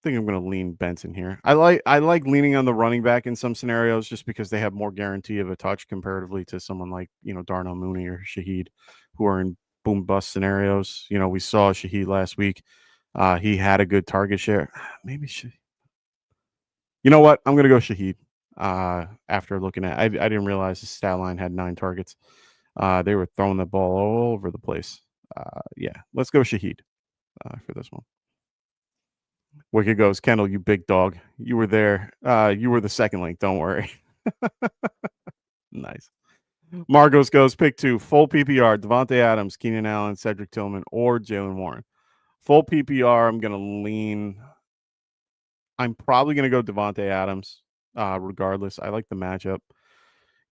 Benson here. I like leaning on the running back in some scenarios just because they have more guarantee of a touch comparatively to someone like Darnell Mooney or Shaheed, who are in boom bust scenarios. We saw Shaheed last week. He had a good target share. Maybe Shaheed. You know what? I'm gonna go Shaheed. After looking at, I didn't realize the stat line had 9 targets. They were throwing the ball all over the place. Yeah, let's go Shaheed for this one. Wicked goes, Kendall, you big dog. You were there. You were the second link. Don't worry. Nice. Margos goes, pick 2. Full PPR, Devontae Adams, Keenan Allen, Cedric Tillman, or Jalen Warren. Full PPR, I'm going to lean. I'm probably going to go Devontae Adams regardless. I like the matchup.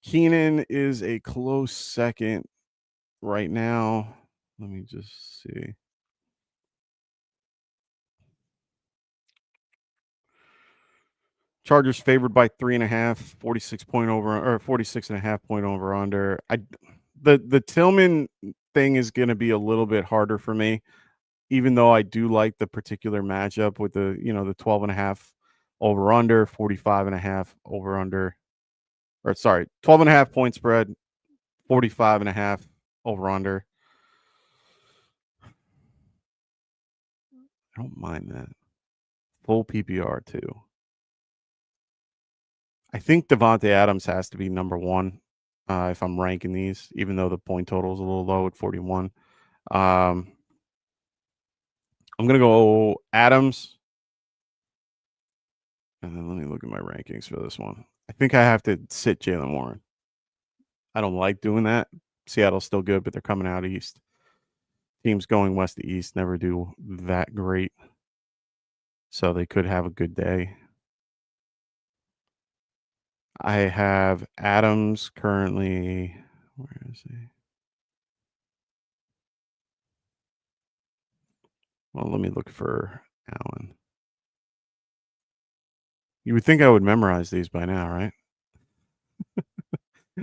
Keenan is a close second right now. Let me just see. Chargers favored by 3.5, 46.5 point over under. The Tillman thing is going to be a little bit harder for me, even though I do like the particular matchup with the 12.5 over under, 45.5 over under, or sorry, 12.5 point spread, 45.5 over under. I don't mind that. Full PPR too. I think Devontae Adams has to be number 1. if I'm ranking these, even though the point total is a little low at 41. I'm going to go Adams. And then let me look at my rankings for this one. I think I have to sit Jaylen Warren. I don't like doing that. Seattle's still good, but they're coming out east. Teams going west to east never do that great. So they could have a good day. I have Adams currently. Where is he? Well, let me look for Allen. You would think I would memorize these by now, right?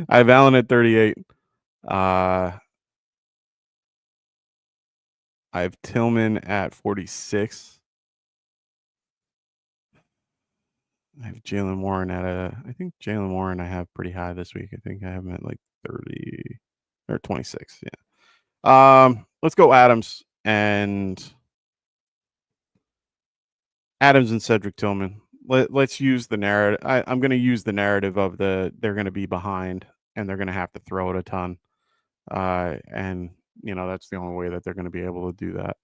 I have Allen at 38. I have Tillman at 46. I have Jaylen Warren I think Jaylen Warren I have pretty high this week. I think I have him at like 30 or 26. Yeah. Let's go Adams and Cedric Tillman. Let's use the narrative. I'm going to use the narrative of they're going to be behind and they're going to have to throw it a ton. And that's the only way that they're going to be able to do that.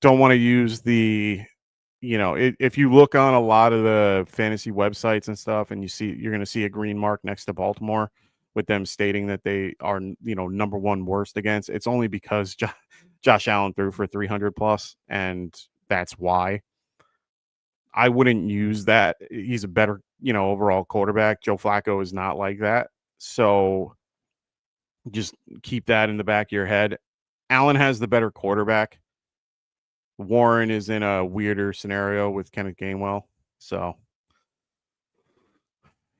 Don't want to use if you look on a lot of the fantasy websites and stuff and you're going to see a green mark next to Baltimore with them stating that they are, number one worst against, it's only because Josh Allen threw for 300 plus. And that's why. I wouldn't use that. He's a better, overall quarterback. Joe Flacco is not like that. So just keep that in the back of your head. Allen has the better quarterback. Warren is in a weirder scenario with Kenneth Gainwell. So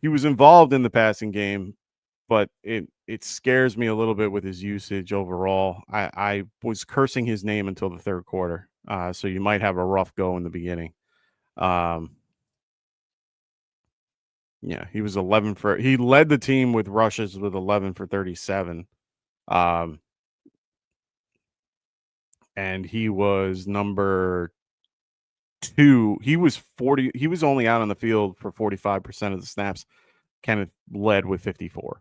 he was involved in the passing game, but it scares me a little bit with his usage overall. I was cursing his name until the third quarter. So you might have a rough go in the beginning. Yeah, he was 11 for. He led the team with rushes with 11 for 37. And he was number 2. He was 40. He was only out on the field for 45% of the snaps. Kenneth led with 54.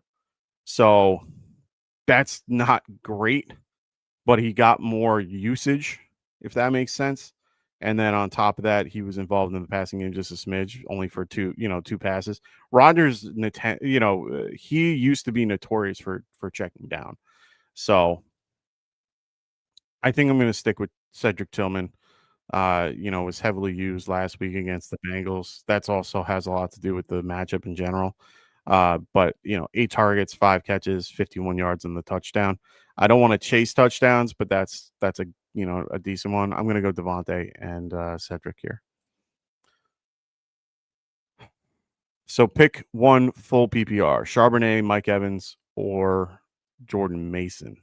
So that's not great, but he got more usage, if that makes sense. And then on top of that, he was involved in the passing game just a smidge, only for two passes. Rodgers, he used to be notorious for checking down. So I think I'm going to stick with Cedric Tillman. Was heavily used last week against the Bengals. That's also has a lot to do with the matchup in general. But 8 targets, 5 catches, 51 yards in the touchdown. I don't want to chase touchdowns, but that's a decent one. I'm going to go Devontae and Cedric here. So pick one full PPR: Charbonnet, Mike Evans, or Jordan Mason.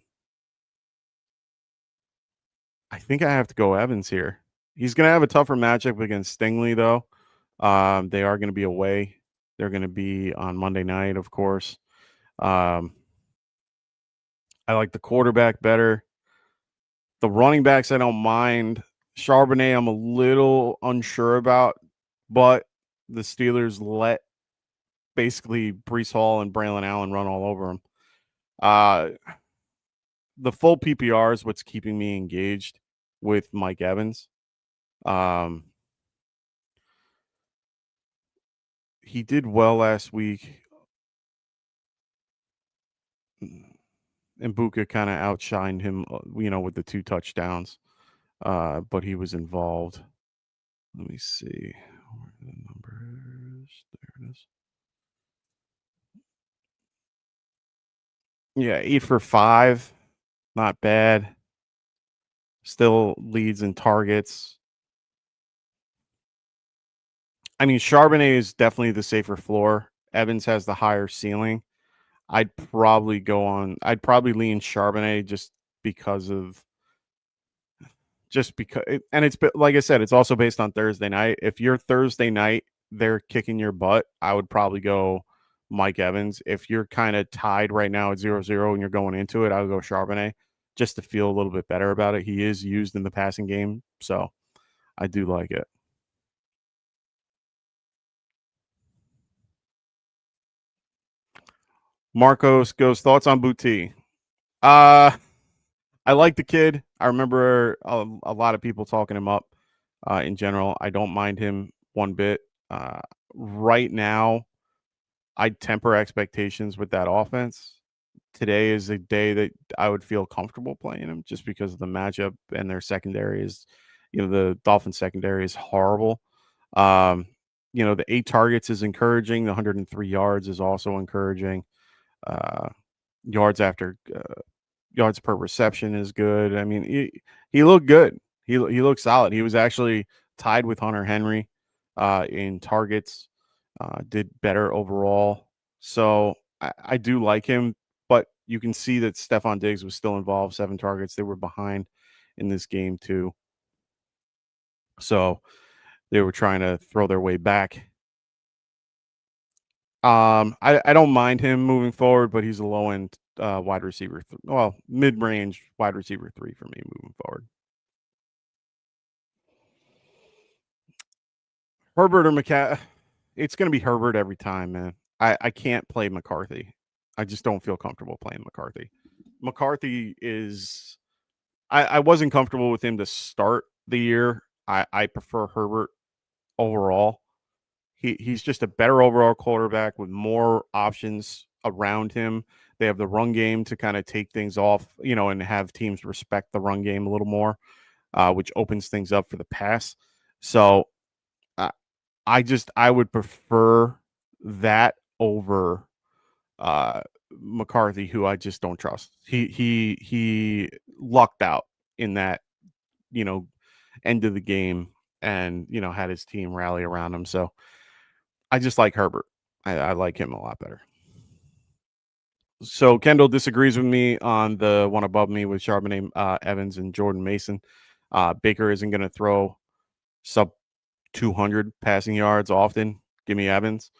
I think I have to go Evans here. He's going to have a tougher matchup against Stingley, though. They are going to be away. They're going to be on Monday night, of course. I like the quarterback better. The running backs, I don't mind. Charbonnet, I'm a little unsure about, but the Steelers let basically Breece Hall and Braylon Allen run all over him. The full PPR is what's keeping me engaged with Mike Evans. He did well last week. And Buka kind of outshined him, with the 2 touchdowns. But he was involved. Let me see. Where are the numbers? There it is. Yeah, 8 for 5. Not bad. Still leads in targets. I mean, Charbonnet is definitely the safer floor. Evans has the higher ceiling. I'd probably lean Charbonnet just because, and it's like I said, it's also based on Thursday night. If you're Thursday night, they're kicking your butt, I would probably go Mike Evans. If you're kind of tied right now at 0-0 and you're going into it, I would go Charbonnet just to feel a little bit better about it. He is used in the passing game, so I do like it. Marcos goes, thoughts on Booty? I like the kid. I remember a lot of people talking him up in general. I don't mind him one bit. Right now, I'd temper expectations with that offense. Today is a day that I would feel comfortable playing him just because of the matchup, and their secondary is, the Dolphins secondary is horrible. The 8 targets is encouraging. The 103 yards is also encouraging. Yards per reception is good. I mean, he looked good. He looked solid. He was actually tied with Hunter Henry in targets. Did better overall. So I do like him, but you can see that Stephon Diggs was still involved. 7 targets. They were behind in this game too. So they were trying to throw their way back. I don't mind him moving forward, but he's a low end wide receiver. Mid range wide receiver 3 for me moving forward. Herbert or McCaffrey? It's going to be Herbert every time, man. I can't play McCarthy. I just don't feel comfortable playing McCarthy. McCarthy is. I wasn't comfortable with him to start the year. I prefer Herbert overall. He's just a better overall quarterback with more options around him. They have the run game to kind of take things off, and have teams respect the run game a little more, which opens things up for the pass. So I would prefer that over McCarthy, who I just don't trust. He lucked out in that, end of the game, and had his team rally around him. So I just like Herbert. I like him a lot better. So Kendall disagrees with me on the one above me with Charbonnet, Evans, and Jordan Mason. Baker isn't going to throw sub 200 passing yards often. Give me Evans.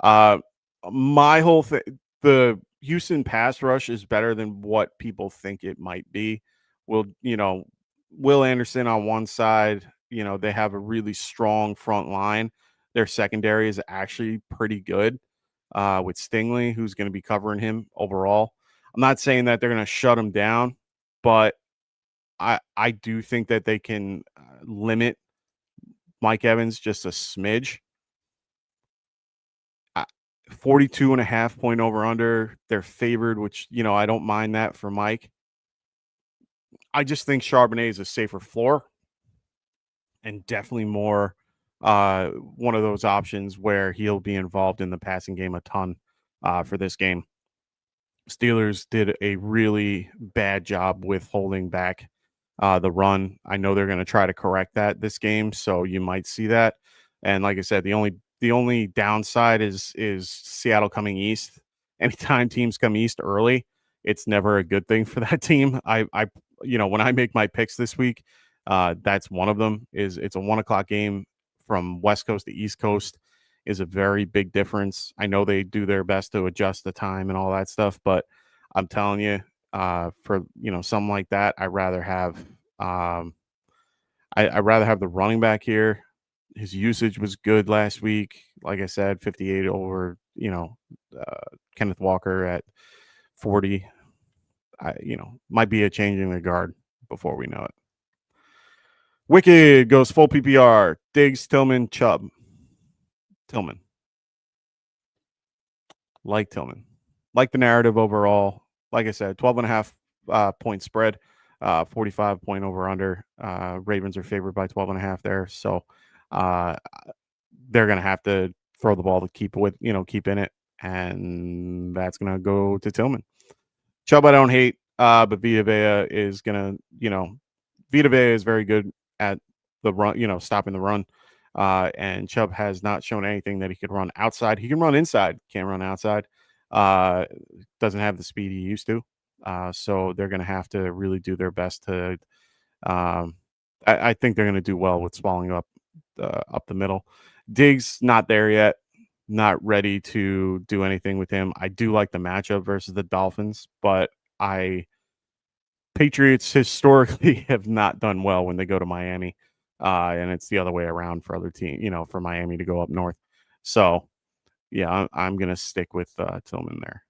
My whole thing, the Houston pass rush is better than what people think it might be. Will Anderson on one side, they have a really strong front line. Their secondary is actually pretty good with Stingley, who's going to be covering him overall. I'm not saying that they're going to shut him down, but I do think that they can limit Mike Evans just a smidge. 42.5 point over under. They're favored, which, I don't mind that for Mike. I just think Charbonnet is a safer floor and definitely more one of those options where he'll be involved in the passing game a ton for this game. Steelers did a really bad job with holding back the run. I know they're going to try to correct that this game, so you might see that. And like I said, the only downside is Seattle coming east. Anytime teams come east early, it's never a good thing for that team. I when I make my picks this week, that's one of them. It's a 1:00 game from West Coast to East Coast is a very big difference. I know they do their best to adjust the time and all that stuff, but I'm telling you, for something like that, I'd rather have I'd rather have the running back here. His usage was good last week. Like I said, 58 over Kenneth Walker at 40. Might be a changing the guard before we know it. Wicked goes full PPR. Diggs, Tillman, Chubb. Tillman. Like Tillman. Like the narrative overall. Like I said, 12.5 point spread, 45 point over under. Ravens are favored by 12.5 there. So they're going to have to throw the ball to keep in it. And that's going to go to Tillman. Chubb I don't hate, but Vita Vea is going to, Vita Vea is very good at the run, stopping the run. And Chubb has not shown anything that he could run outside. He can run inside, can't run outside. Doesn't have the speed he used to. So they're going to have to really do their best to. I think they're going to do well with swallowing up the middle. Diggs not there yet. Not ready to do anything with him. I do like the matchup versus the Dolphins, but Patriots historically have not done well when they go to Miami. And it's the other way around for other teams, for Miami to go up north. So, yeah, I'm going to stick with Tillman there.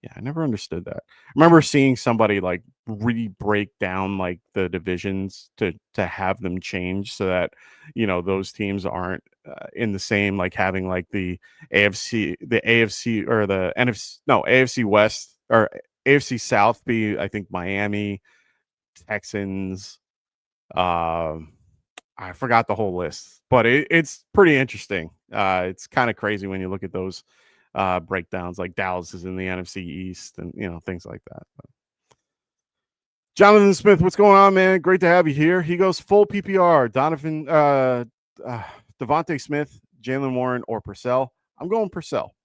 Yeah, I never understood that. I remember seeing somebody like really break down like the divisions to have them change so that those teams aren't in the same, like having like the AFC or the NFC, no, AFC West or AFC South be, I think, Miami, Texans. I forgot the whole list, but it's pretty interesting. It's kind of crazy when you look at those breakdowns, like Dallas is in the NFC East and things like that. But Jonathan Smith, what's going on, man? Great to have you here. He goes full PPR. Devontae Smith, Jalen Warren, or Purcell. I'm going Purcell.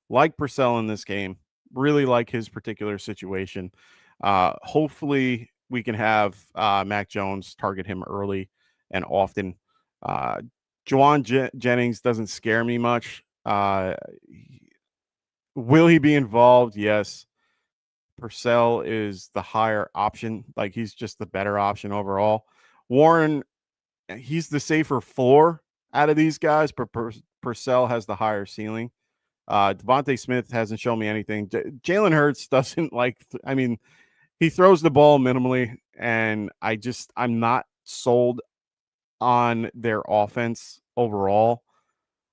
Like Purcell in this game. Really like his particular situation. Hopefully we can have Mac Jones target him early and often. Juwan Jennings doesn't scare me much. Will he be involved? Yes. Purcell is the higher option. Like, he's just the better option overall. Warren, he's the safer floor out of these guys, but Purcell has the higher ceiling. Devontae Smith hasn't shown me anything. Jalen Hurts doesn't he throws the ball minimally, and I'm not sold on their offense overall.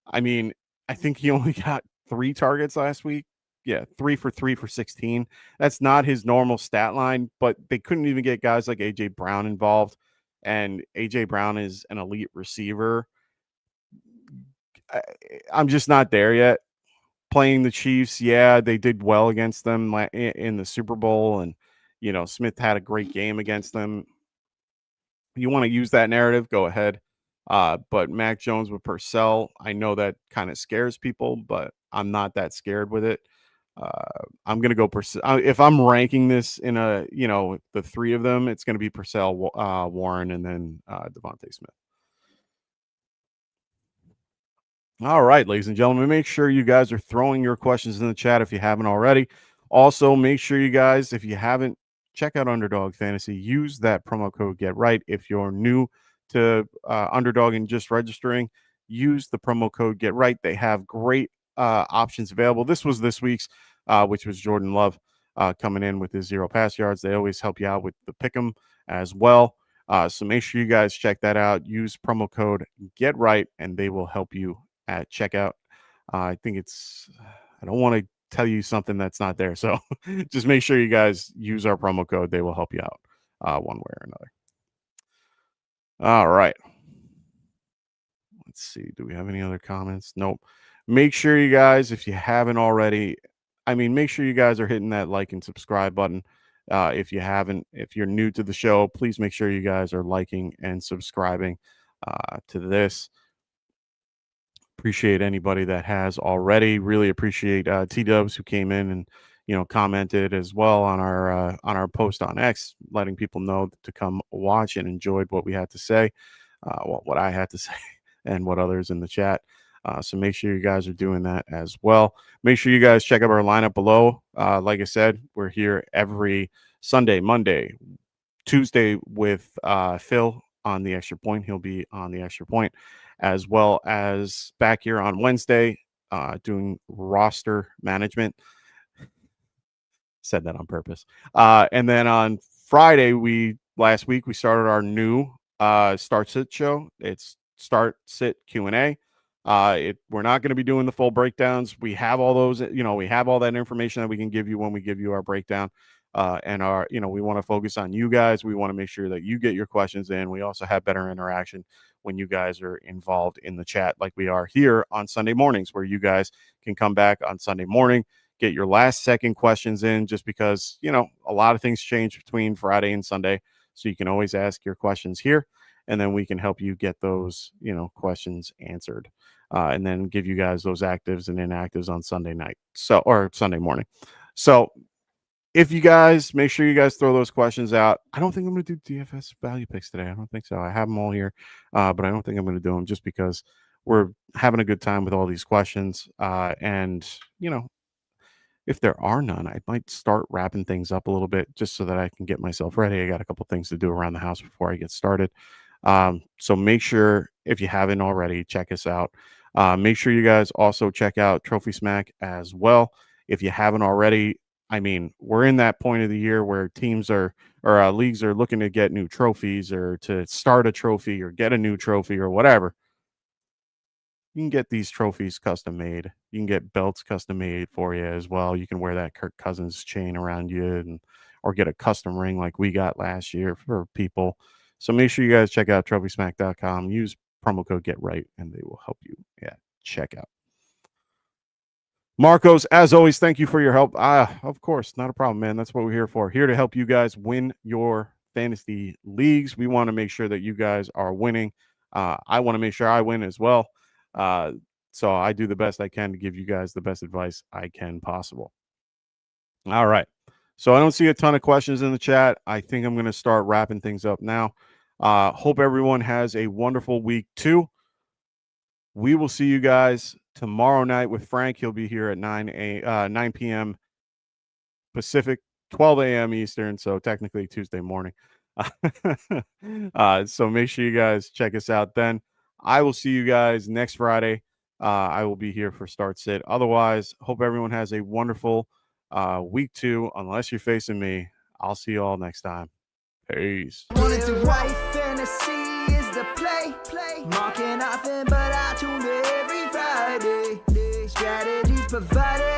I mean, I think he only got 3 targets last week. Yeah, 3 for 16. That's not his normal stat line, but they couldn't even get guys like A.J. Brown involved, and A.J. Brown is an elite receiver. I'm just not there yet. Playing the Chiefs, yeah, they did well against them in the Super Bowl, and Smith had a great game against them. You want to use that narrative, go ahead. But Mac Jones with Purcell, I know that kind of scares people, but I'm not that scared with it. I'm going to go Purcell. If I'm ranking this in the 3 of them, it's going to be Purcell, Warren, and then Devontae Smith. All right, ladies and gentlemen, make sure you guys are throwing your questions in the chat if you haven't already. Also, make sure you guys, if you haven't, check out Underdog Fantasy. Use that promo code GetRight. If you're new to Underdog and just registering, use the promo code GetRight. They have great options available. This was this week's, which was Jordan Love coming in with his 0 pass yards. They always help you out with the pick'em as well. So make sure you guys check that out. Use promo code GetRight, and they will help you at checkout. I don't want to tell you something that's not there. So just make sure you guys use our promo code. They will help you out one way or another. All right. Let's see. Do we have any other comments? Nope. Make sure you guys, if you haven't already, make sure you guys are hitting that like and subscribe button. If you're new to the show, please make sure you guys are liking and subscribing to this. Appreciate anybody that has already. Really appreciate T-Dubs who came in and commented as well on our post on X, letting people know to come watch and enjoyed what we had to say, what I had to say, and what others in the chat. So make sure you guys are doing that as well. Make sure you guys check out our lineup below. Like I said, we're here every Sunday, Monday, Tuesday with Phil on the Extra Point. He'll be on the Extra Point, as well as back here on Wednesday doing roster management. Said that on purpose. And then on Friday, last week we started our new Start Sit show. It's Start Sit Q&A. We're not going to be doing the full breakdowns. We have all those, we have all that information that we can give you when we give you our breakdown. And we want to focus on you guys. We want to make sure that you get your questions in. We also have better interaction when you guys are involved in the chat, like we are here on Sunday mornings, where you guys can come back on Sunday morning, get your last second questions in, just because, a lot of things change between Friday and Sunday. So you can always ask your questions here, and then we can help you get those, questions answered. And then give you guys those actives and inactives on Sunday night. Or Sunday morning. So if you guys, make sure you guys throw those questions out. I don't think I'm going to do DFS value picks today. I don't think so. I have them all here, but I don't think I'm going to do them, just because we're having a good time with all these questions. And, if there are none, I might start wrapping things up a little bit, just so that I can get myself ready. I got a couple things to do around the house before I get started. So make sure, if you haven't already, check us out. Make sure you guys also check out Trophy Smack as well. if you haven't already. I mean, we're in that point of the year where teams are, or leagues are looking to get new trophies or to start a trophy or get a new trophy or whatever. You can get these trophies custom made. You can get belts custom made for you as well. You can wear that Kirk Cousins chain around you or get a custom ring like we got last year for people. So make sure you guys check out trophysmack.com. Use promo code GetRight and they will help you at checkout. Marcos, as always, thank you for your help. Of course, not a problem, man. That's what we're here for. Here to help you guys win your fantasy leagues. We want to make sure that you guys are winning. I want to make sure I win as well. So I do the best I can to give you guys the best advice I can possible. All right. So I don't see a ton of questions in the chat. I think I'm going to start wrapping things up now. Hope everyone has a wonderful week 2. We will see you guys tomorrow night with Frank. He'll be here at 9 p.m. Pacific, 12 a.m. Eastern. So technically Tuesday morning. So make sure you guys check us out then. I will see you guys next Friday. I will be here for Start Sit. Otherwise, hope everyone has a wonderful week 2. Unless you're facing me, I'll see you all next time. Peace. Wanted to write fantasy is the play. Marking nothing, but I tune every Friday. Strategies provided.